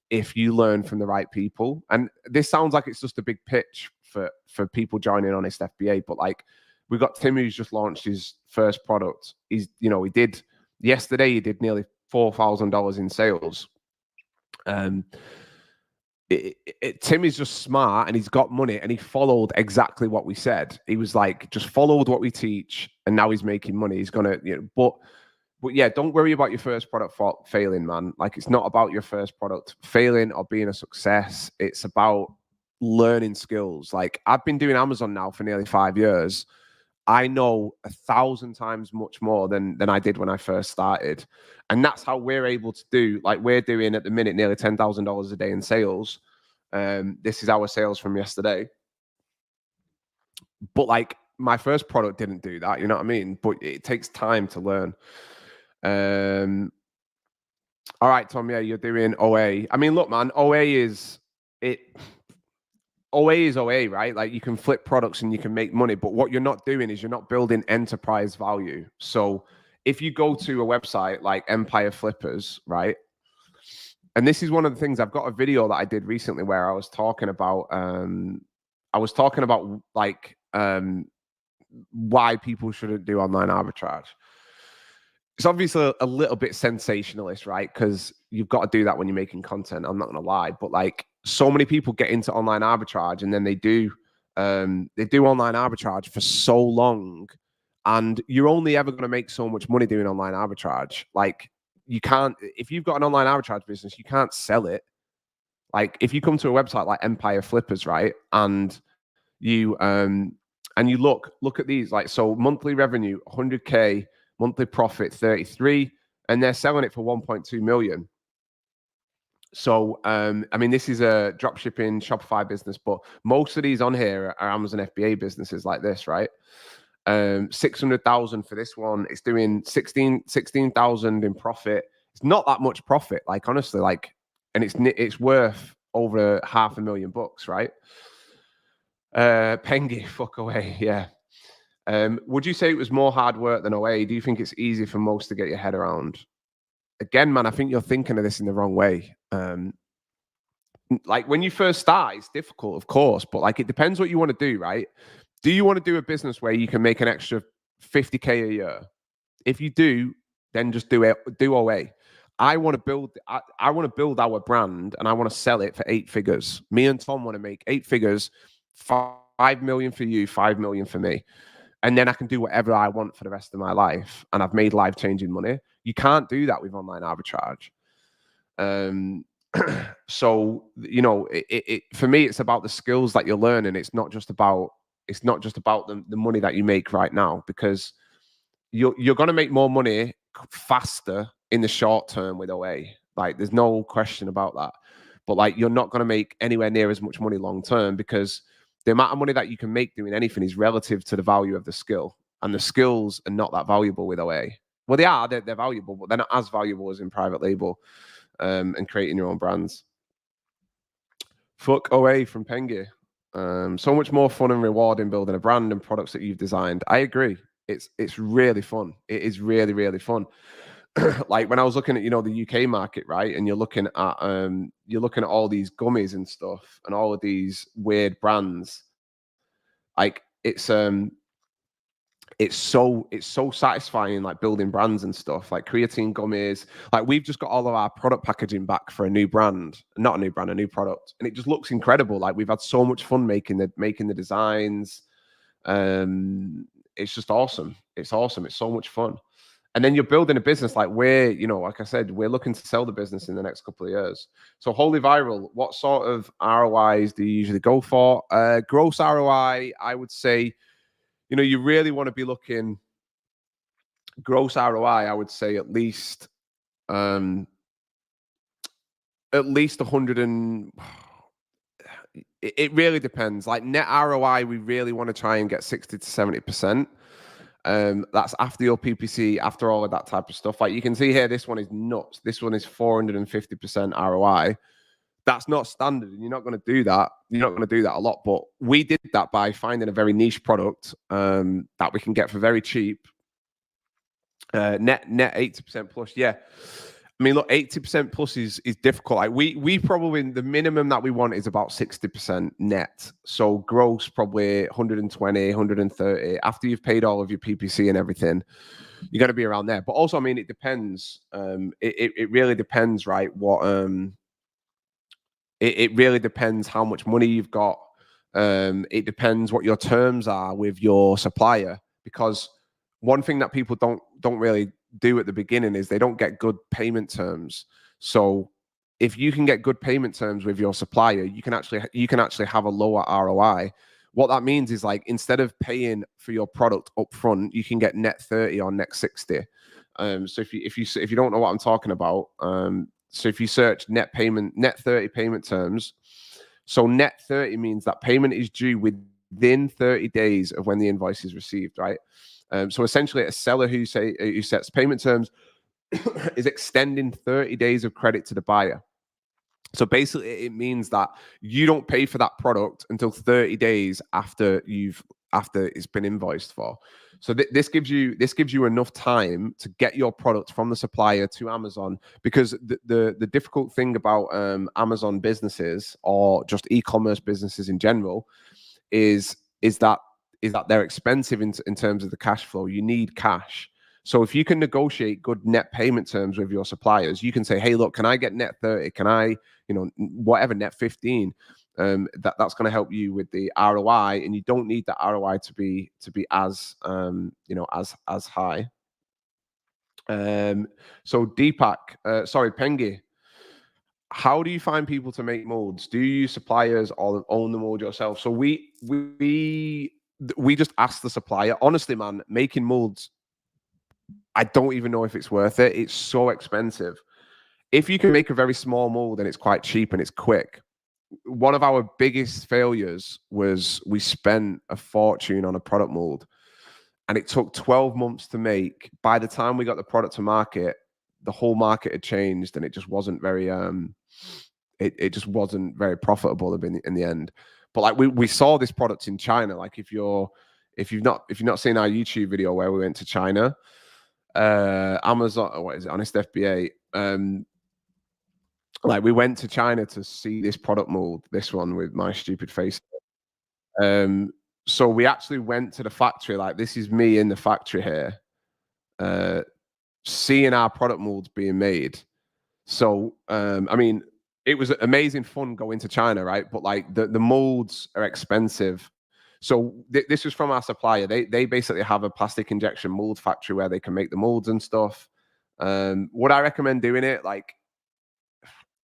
if you learn from the right people. And this sounds like it's just a big pitch for people joining Honest FBA, but like we've got Tim, who's just launched his first product. He did nearly $4,000 in sales. Tim is just smart, and he's got money, and he followed exactly what we said. He was like, just followed what we teach, and now he's making money. He's gonna, but yeah, don't worry about your first product failing, man. Like it's not about your first product failing or being a success. It's about learning skills. Like I've been doing Amazon now for nearly 5 years. I know 1,000 times much more than I did when I first started. And that's how we're able to do, like we're doing at the minute, nearly $10,000 a day in sales. This is our sales from yesterday. But like my first product didn't do that, you know what I mean? But it takes time to learn. All right, Tom, yeah, you're doing OA. I mean, look, man, OA is OA, right? Like you can flip products and you can make money, but what you're not doing is you're not building enterprise value. So if you go to a website like Empire Flippers, right? And this is one of the things, I've got a video that I did recently where I was talking about like why people shouldn't do online arbitrage. It's obviously a little bit sensationalist, right? Because you've got to do that when you're making content. I'm not going to lie, but like so many people get into online arbitrage, and then they do online arbitrage for so long, and you're only ever going to make so much money doing online arbitrage. Like you can't, if you've got an online arbitrage business, you can't sell it. Like if you come to a website like Empire Flippers, right, and you look at these, like, so monthly revenue 100K, monthly profit 33, and they're selling it for 1.2 million. So I mean, this is a dropshipping Shopify business, but most of these on here are Amazon FBA businesses like this, right? 600,000 for this one. It's doing 16,000 in profit. It's not that much profit, like honestly, like, and it's worth over $500,000, right? Pengi, fuck away, yeah. Would you say it was more hard work than away? Do you think it's easy for most to get your head around? Again, man, I think you're thinking of this in the wrong way. Like when you first start, it's difficult, of course, but like it depends what you want to do, right? Do you want to do a business where you can make an extra 50K a year? If you do, then just do it. Do away. I want to build. I want to build our brand, and I want to sell it for 8 figures. Me and Tom want to make 8 figures, 5 million for you, 5 million for me, and then I can do whatever I want for the rest of my life. And I've made life-changing money. You can't do that with online arbitrage. So you know, for me, it's about the skills that you're learning. It's not just about the money that you make right now, because you're going to make more money faster in the short term with OA. Like there's no question about that. But like you're not going to make anywhere near as much money long term, because the amount of money that you can make doing anything is relative to the value of the skill, and the skills are not that valuable with OA. Well, they're valuable, but they're not as valuable as in private label and creating your own brands. Fuck away from Pengi. So much more fun and rewarding building a brand and products that you've designed. I agree. It's really fun. It is really, really fun. Like when I was looking at, you know, the UK market, right? And you're looking at all these gummies and stuff and all of these weird brands. Like it's so satisfying, like building brands and stuff, like creatine gummies. Like we've just got all of our product packaging back for a new product, and it just looks incredible. Like we've had so much fun making the designs. It's just awesome. It's awesome. It's so much fun. And then you're building a business like like I said, we're looking to sell the business in the next couple of years. So Holy Viral, what sort of ROIs do you usually go for? Gross ROI, I would say, you know, you really want to be looking gross ROI. I would say at least 100 and it really depends. Like net ROI, we really want to try and get 60 to 70%. That's after your PPC, after all of that type of stuff. Like you can see here, this one is nuts. This one is 450% ROI. That's not standard, and you're not going to do that. You're not going to do that a lot, but we did that by finding a very niche product that we can get for very cheap. Net 80% plus. Yeah, I mean, look, 80% plus is difficult. Like we probably, the minimum that we want is about 60% net. So gross probably 120, 130. After you've paid all of your PPC and everything, you're going to be around there. But also, I mean, it depends. It really depends, right? It really depends how much money you've got. It depends what your terms are with your supplier, because one thing that people don't really do at the beginning is they don't get good payment terms. So if you can get good payment terms with your supplier, you can actually have a lower ROI. What that means is, like, instead of paying for your product up front, you can get net 30 or net 60. So if you don't know what I'm talking about, so if you search net 30 payment terms, so net 30 means that payment is due within 30 days of when the invoice is received, right? So essentially, a seller who sets payment terms is extending 30 days of credit to the buyer. So basically, it means that you don't pay for that product until 30 days after it's been invoiced for. So this gives you enough time to get your product from the supplier to Amazon, because the difficult thing about Amazon businesses, or just e-commerce businesses in general, is that they're expensive in terms of the cash flow. You need cash. So if you can negotiate good net payment terms with your suppliers, you can say, hey, look, can I get net 30? Can I, whatever, net 15? That's going to help you with the ROI, and you don't need the ROI to be as as high. So Deepak, Pengi, how do you find people to make molds? Do you use suppliers or own the mold yourself? So we just ask the supplier. Honestly, man, making molds, I don't even know if it's worth it. It's so expensive. If you can make a very small mold and it's quite cheap and it's quick. One of our biggest failures was we spent a fortune on a product mold, and it took 12 months to make. By the time we got the product to market, the whole market had changed, and it just wasn't very it just wasn't very profitable in the end. But like we saw this product in China. Like if you've not seen our YouTube video where we went to China, Amazon, what is it, Honest FBA, like we went to China to see this product mold, this one with my stupid face. So we actually went to the factory. Like this is me in the factory here, seeing our product molds being made. So I mean, it was amazing fun going to China, right? But like the molds are expensive. So this was from our supplier. They basically have a plastic injection mold factory where they can make the molds and stuff. Would I recommend doing it? Like,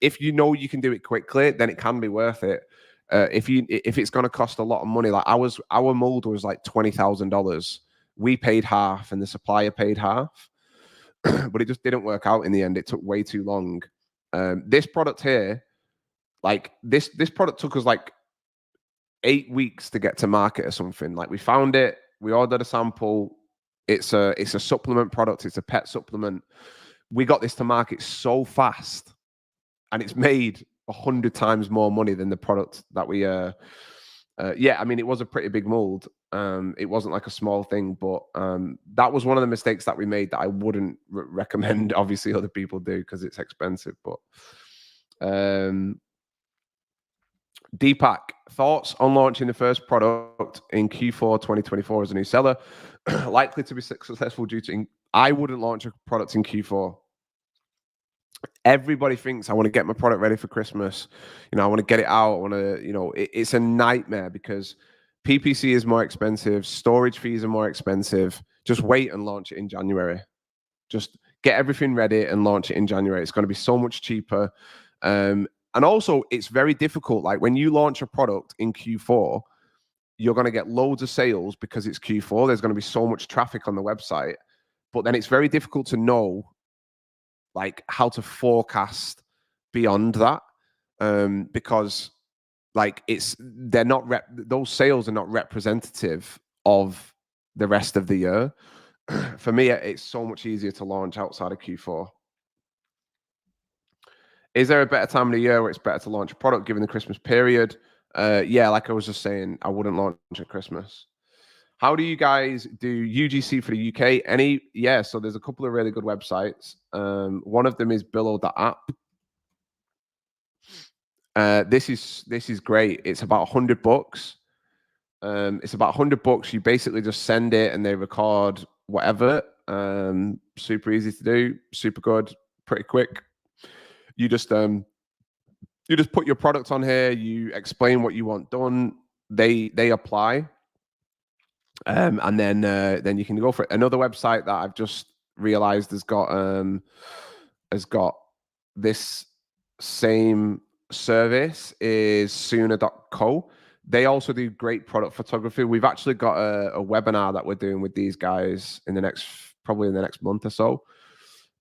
if you know you can do it quickly, then it can be worth it. If it's going to cost a lot of money, like our mold was like $20,000. We paid half, and the supplier paid half, but it just didn't work out in the end. It took way too long. This product here, like this product took us like 8 weeks to get to market or something. Like we found it, we ordered a sample. It's a supplement product. It's a pet supplement. We got this to market so fast, and it's made 100 times more money than the product that we yeah, I mean, it was a pretty big mold. It wasn't like a small thing, but that was one of the mistakes that we made that I wouldn't recommend obviously other people do, because it's expensive. But Deepak, thoughts on launching the first product in Q4 2024 as a new seller? Likely to be successful due to I wouldn't launch a product in Q4. Everybody thinks I want to get my product ready for Christmas. You know, I want to get it out. I want to, you know, it's a nightmare because PPC is more expensive. Storage fees are more expensive. Just wait and launch it in January. Just get everything ready and launch it in January. It's going to be so much cheaper. And also, it's very difficult. Like when you launch a product in Q4, you're going to get loads of sales because it's Q4. There's going to be so much traffic on the website. But then it's very difficult to know like how to forecast beyond that, because like those sales are not representative of the rest of the year. For me, it's so much easier to launch outside of Q4. Is there a better time of the year where it's better to launch a product given the Christmas period? Yeah, like I was just saying, I wouldn't launch at Christmas. How do you guys do UGC for the UK? Yeah, so there's a couple of really good websites. One of them is Billo.app. This is great. It's about $100. It's about $100. You basically just send it and they record whatever. Super easy to do, super good, pretty quick. You just put your product on here. You explain what you want done. They apply. And then you can go for it. Another website that I've just realized has got this same service is sooner.co. They also do great product photography. We've actually got a webinar that we're doing with these guys probably in the next month or so.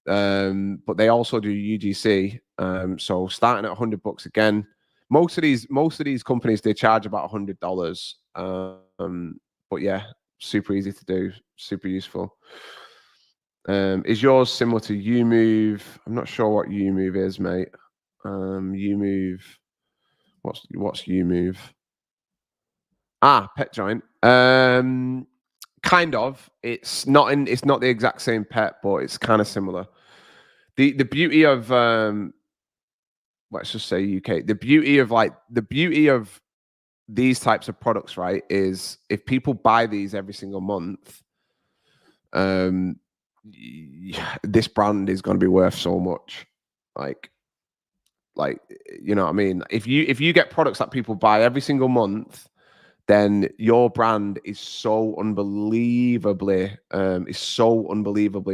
But they also do UGC. So starting at $100 again. Most of these companies, they charge about $100. But yeah, super easy to do, super useful. Is yours similar to YouMove? I'm not sure what YouMove is, mate. YouMove. What's YouMove? Pet Joint. Kind of. It's not the exact same pet, but it's kind of similar. The beauty of let's just say UK. The beauty of these types of products, right, is if people buy these every single month, this brand is going to be worth so much. Like, you know what I mean? If you get products that people buy every single month, then your brand is so unbelievably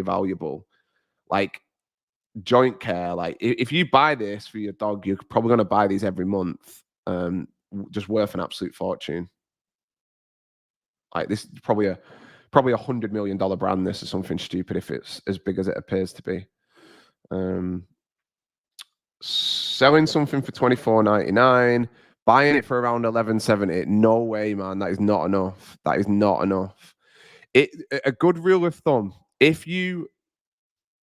valuable. Like joint care, like if you buy this for your dog, you're probably going to buy these every month. Just worth an absolute fortune. Like this is probably a $100 million brand. This is something stupid if it's as big as it appears to be. Selling something for $24.99, buying it for around $11.70. No way, man. That is not enough. That is not enough. A good rule of thumb: if you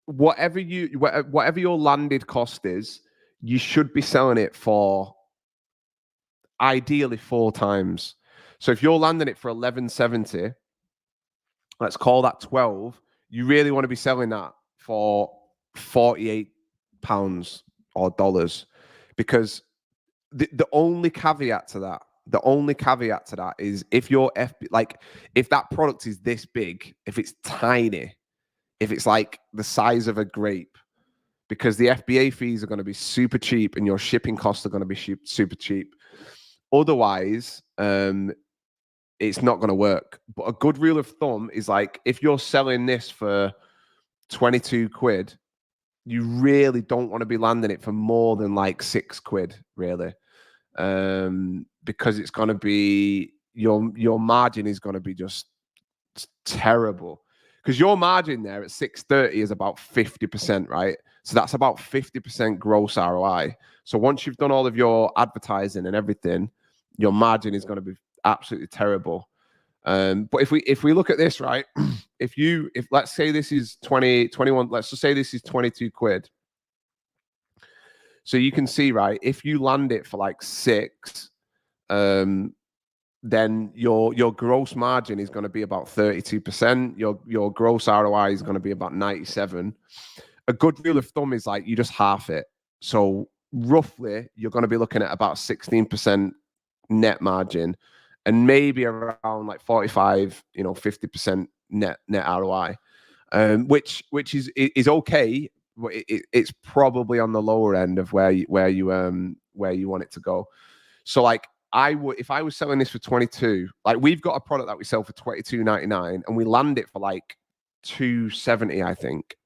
whatever your landed cost is, you should be selling it for ideally 4 times. So if you're landing it for 1170, let's call that 12, you really want to be selling that for 48 pounds or dollars, because the only caveat to that is if your if that product is this big, if it's tiny, if it's like the size of a grape, because the FBA fees are going to be super cheap and your shipping costs are going to be super cheap. Otherwise, it's not going to work. But a good rule of thumb is like, if you're selling this for 22 quid, you really don't want to be landing it for more than like 6 quid, really. Because it's going to be, your margin is going to be just terrible. Because your margin there at 630 is about 50%, right? So that's about 50% gross ROI. So once you've done all of your advertising and everything, your margin is going to be absolutely terrible. But if we look at this, right, if let's say this is 21, let's just say this is 22 quid. So you can see, right, if you land it for like 6, then your gross margin is going to be about 32%. Your gross ROI is going to be about 97. A good rule of thumb is like, you just half it. So roughly you're going to be looking at about 16% net margin, and maybe around like 45, 50% net ROI, which is okay, but it's probably on the lower end of where you want it to go. So like, if I was selling this for 22, like we've got a product that we sell for 22.99 and we land it for like 270, I think.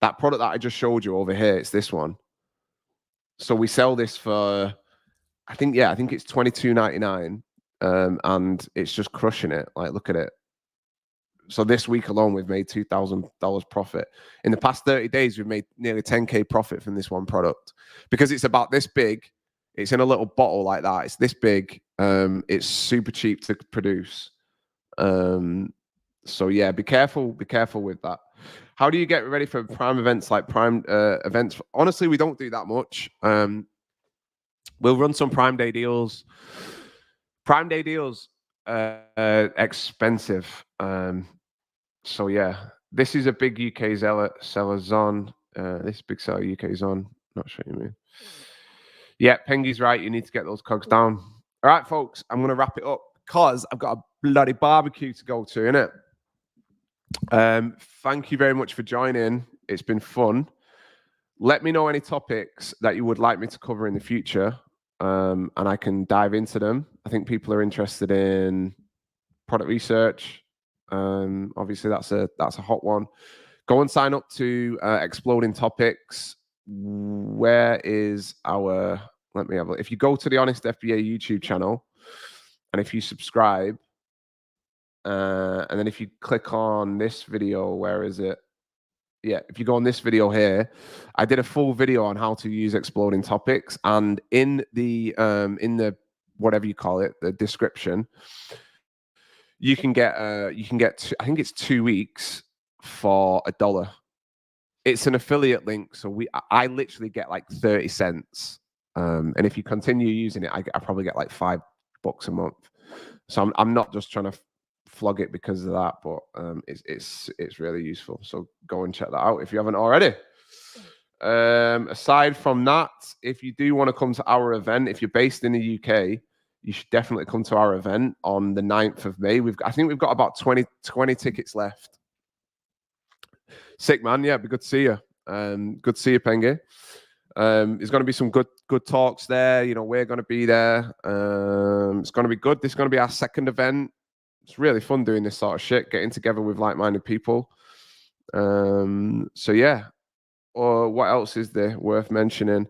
That product that I just showed you over here, it's this one. So we sell this for, I think it's 22.99, and it's just crushing it. Like, look at it. So this week alone, we've made $2,000 profit. In the past 30 days, we've made nearly 10K profit from this one product, because it's about this big. It's in a little bottle like that. It's this big. It's super cheap to produce. So yeah, be careful with that. How do you get ready for Prime events, like Prime events? Honestly, we don't do that much. We'll run some Prime Day deals. Prime Day deals, expensive. So yeah, this is a big UK seller's on. This big seller UK is on. Not sure you mean. Yeah, Pengy's right. You need to get those cogs down. All right, folks, I'm going to wrap it up because I've got a bloody barbecue to go to, innit? Thank you very much for joining. It's been fun. Let me know any topics that you would like me to cover in the future, and I can dive into them. I think people are interested in product research. Obviously, that's a hot one. Go and sign up to Exploding Topics. Where is our? Let me have a look. If you go to the Honest FBA YouTube channel, and if you subscribe, and then if you click on this video, where is it? Yeah, if you go on this video here, I did a full video on how to use Exploding Topics, and in the whatever you call it, the description, you can get I think it's 2 weeks for $1. It's an affiliate link, so I literally get like 30 cents, and if you continue using it, I probably get like $5 a month. So I'm not just trying to flog it because of that, but it's really useful. So go and check that out if you haven't already. Aside from that, if you do want to come to our event, if you're based in the UK, you should definitely come to our event on the 9th of May. I think we've got about 20 tickets left. Sick, man. Yeah, it'd be good to see you. Good to see you, Pengy. There's going to be some good talks there. We're going to be there. It's going to be good. This is going to be our second event. It's really fun doing this sort of shit, getting together with like-minded people. So yeah. Or what else is there worth mentioning?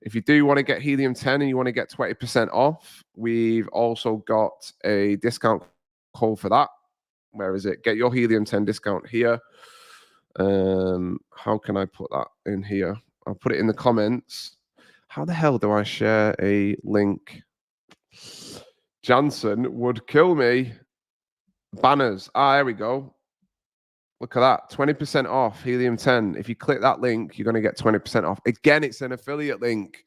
If you do want to get Helium 10 and you want to get 20% off, we've also got a discount code for that. Where is it? Get your Helium 10 discount here. How can I put that in here? I'll put it in the comments. How the hell do I share a link? Jansen would kill me. Banners. There we go. Look at that, 20% off Helium 10. If you click that link, you're going to get 20% off. Again, it's an affiliate link,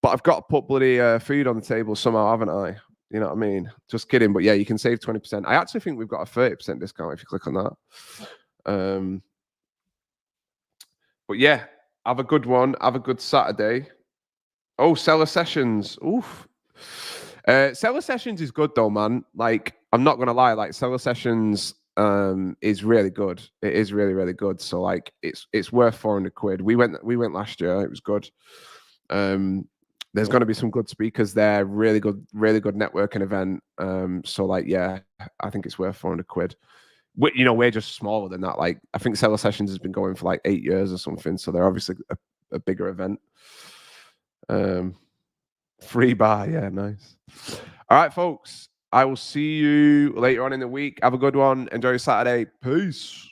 but I've got to put bloody food on the table somehow, haven't I? You know what I mean? Just kidding. But yeah, you can save 20%. I actually think we've got a 30% discount if you click on that. But yeah, have a good one. Have a good Saturday. Oh, seller sessions. Oof. Seller sessions is good though, man. Like, I'm not gonna lie, like seller sessions is really good. It is really, really good. So like it's worth 400 quid. We went last year, it was good. There's gonna be some good speakers there, really good networking event. So like yeah, I think it's worth 400 quid. We're just smaller than that. Like, I think Seller Sessions has been going for like 8 years or something. So they're obviously a bigger event. Free bar. Yeah, nice. All right, folks. I will see you later on in the week. Have a good one. Enjoy your Saturday. Peace.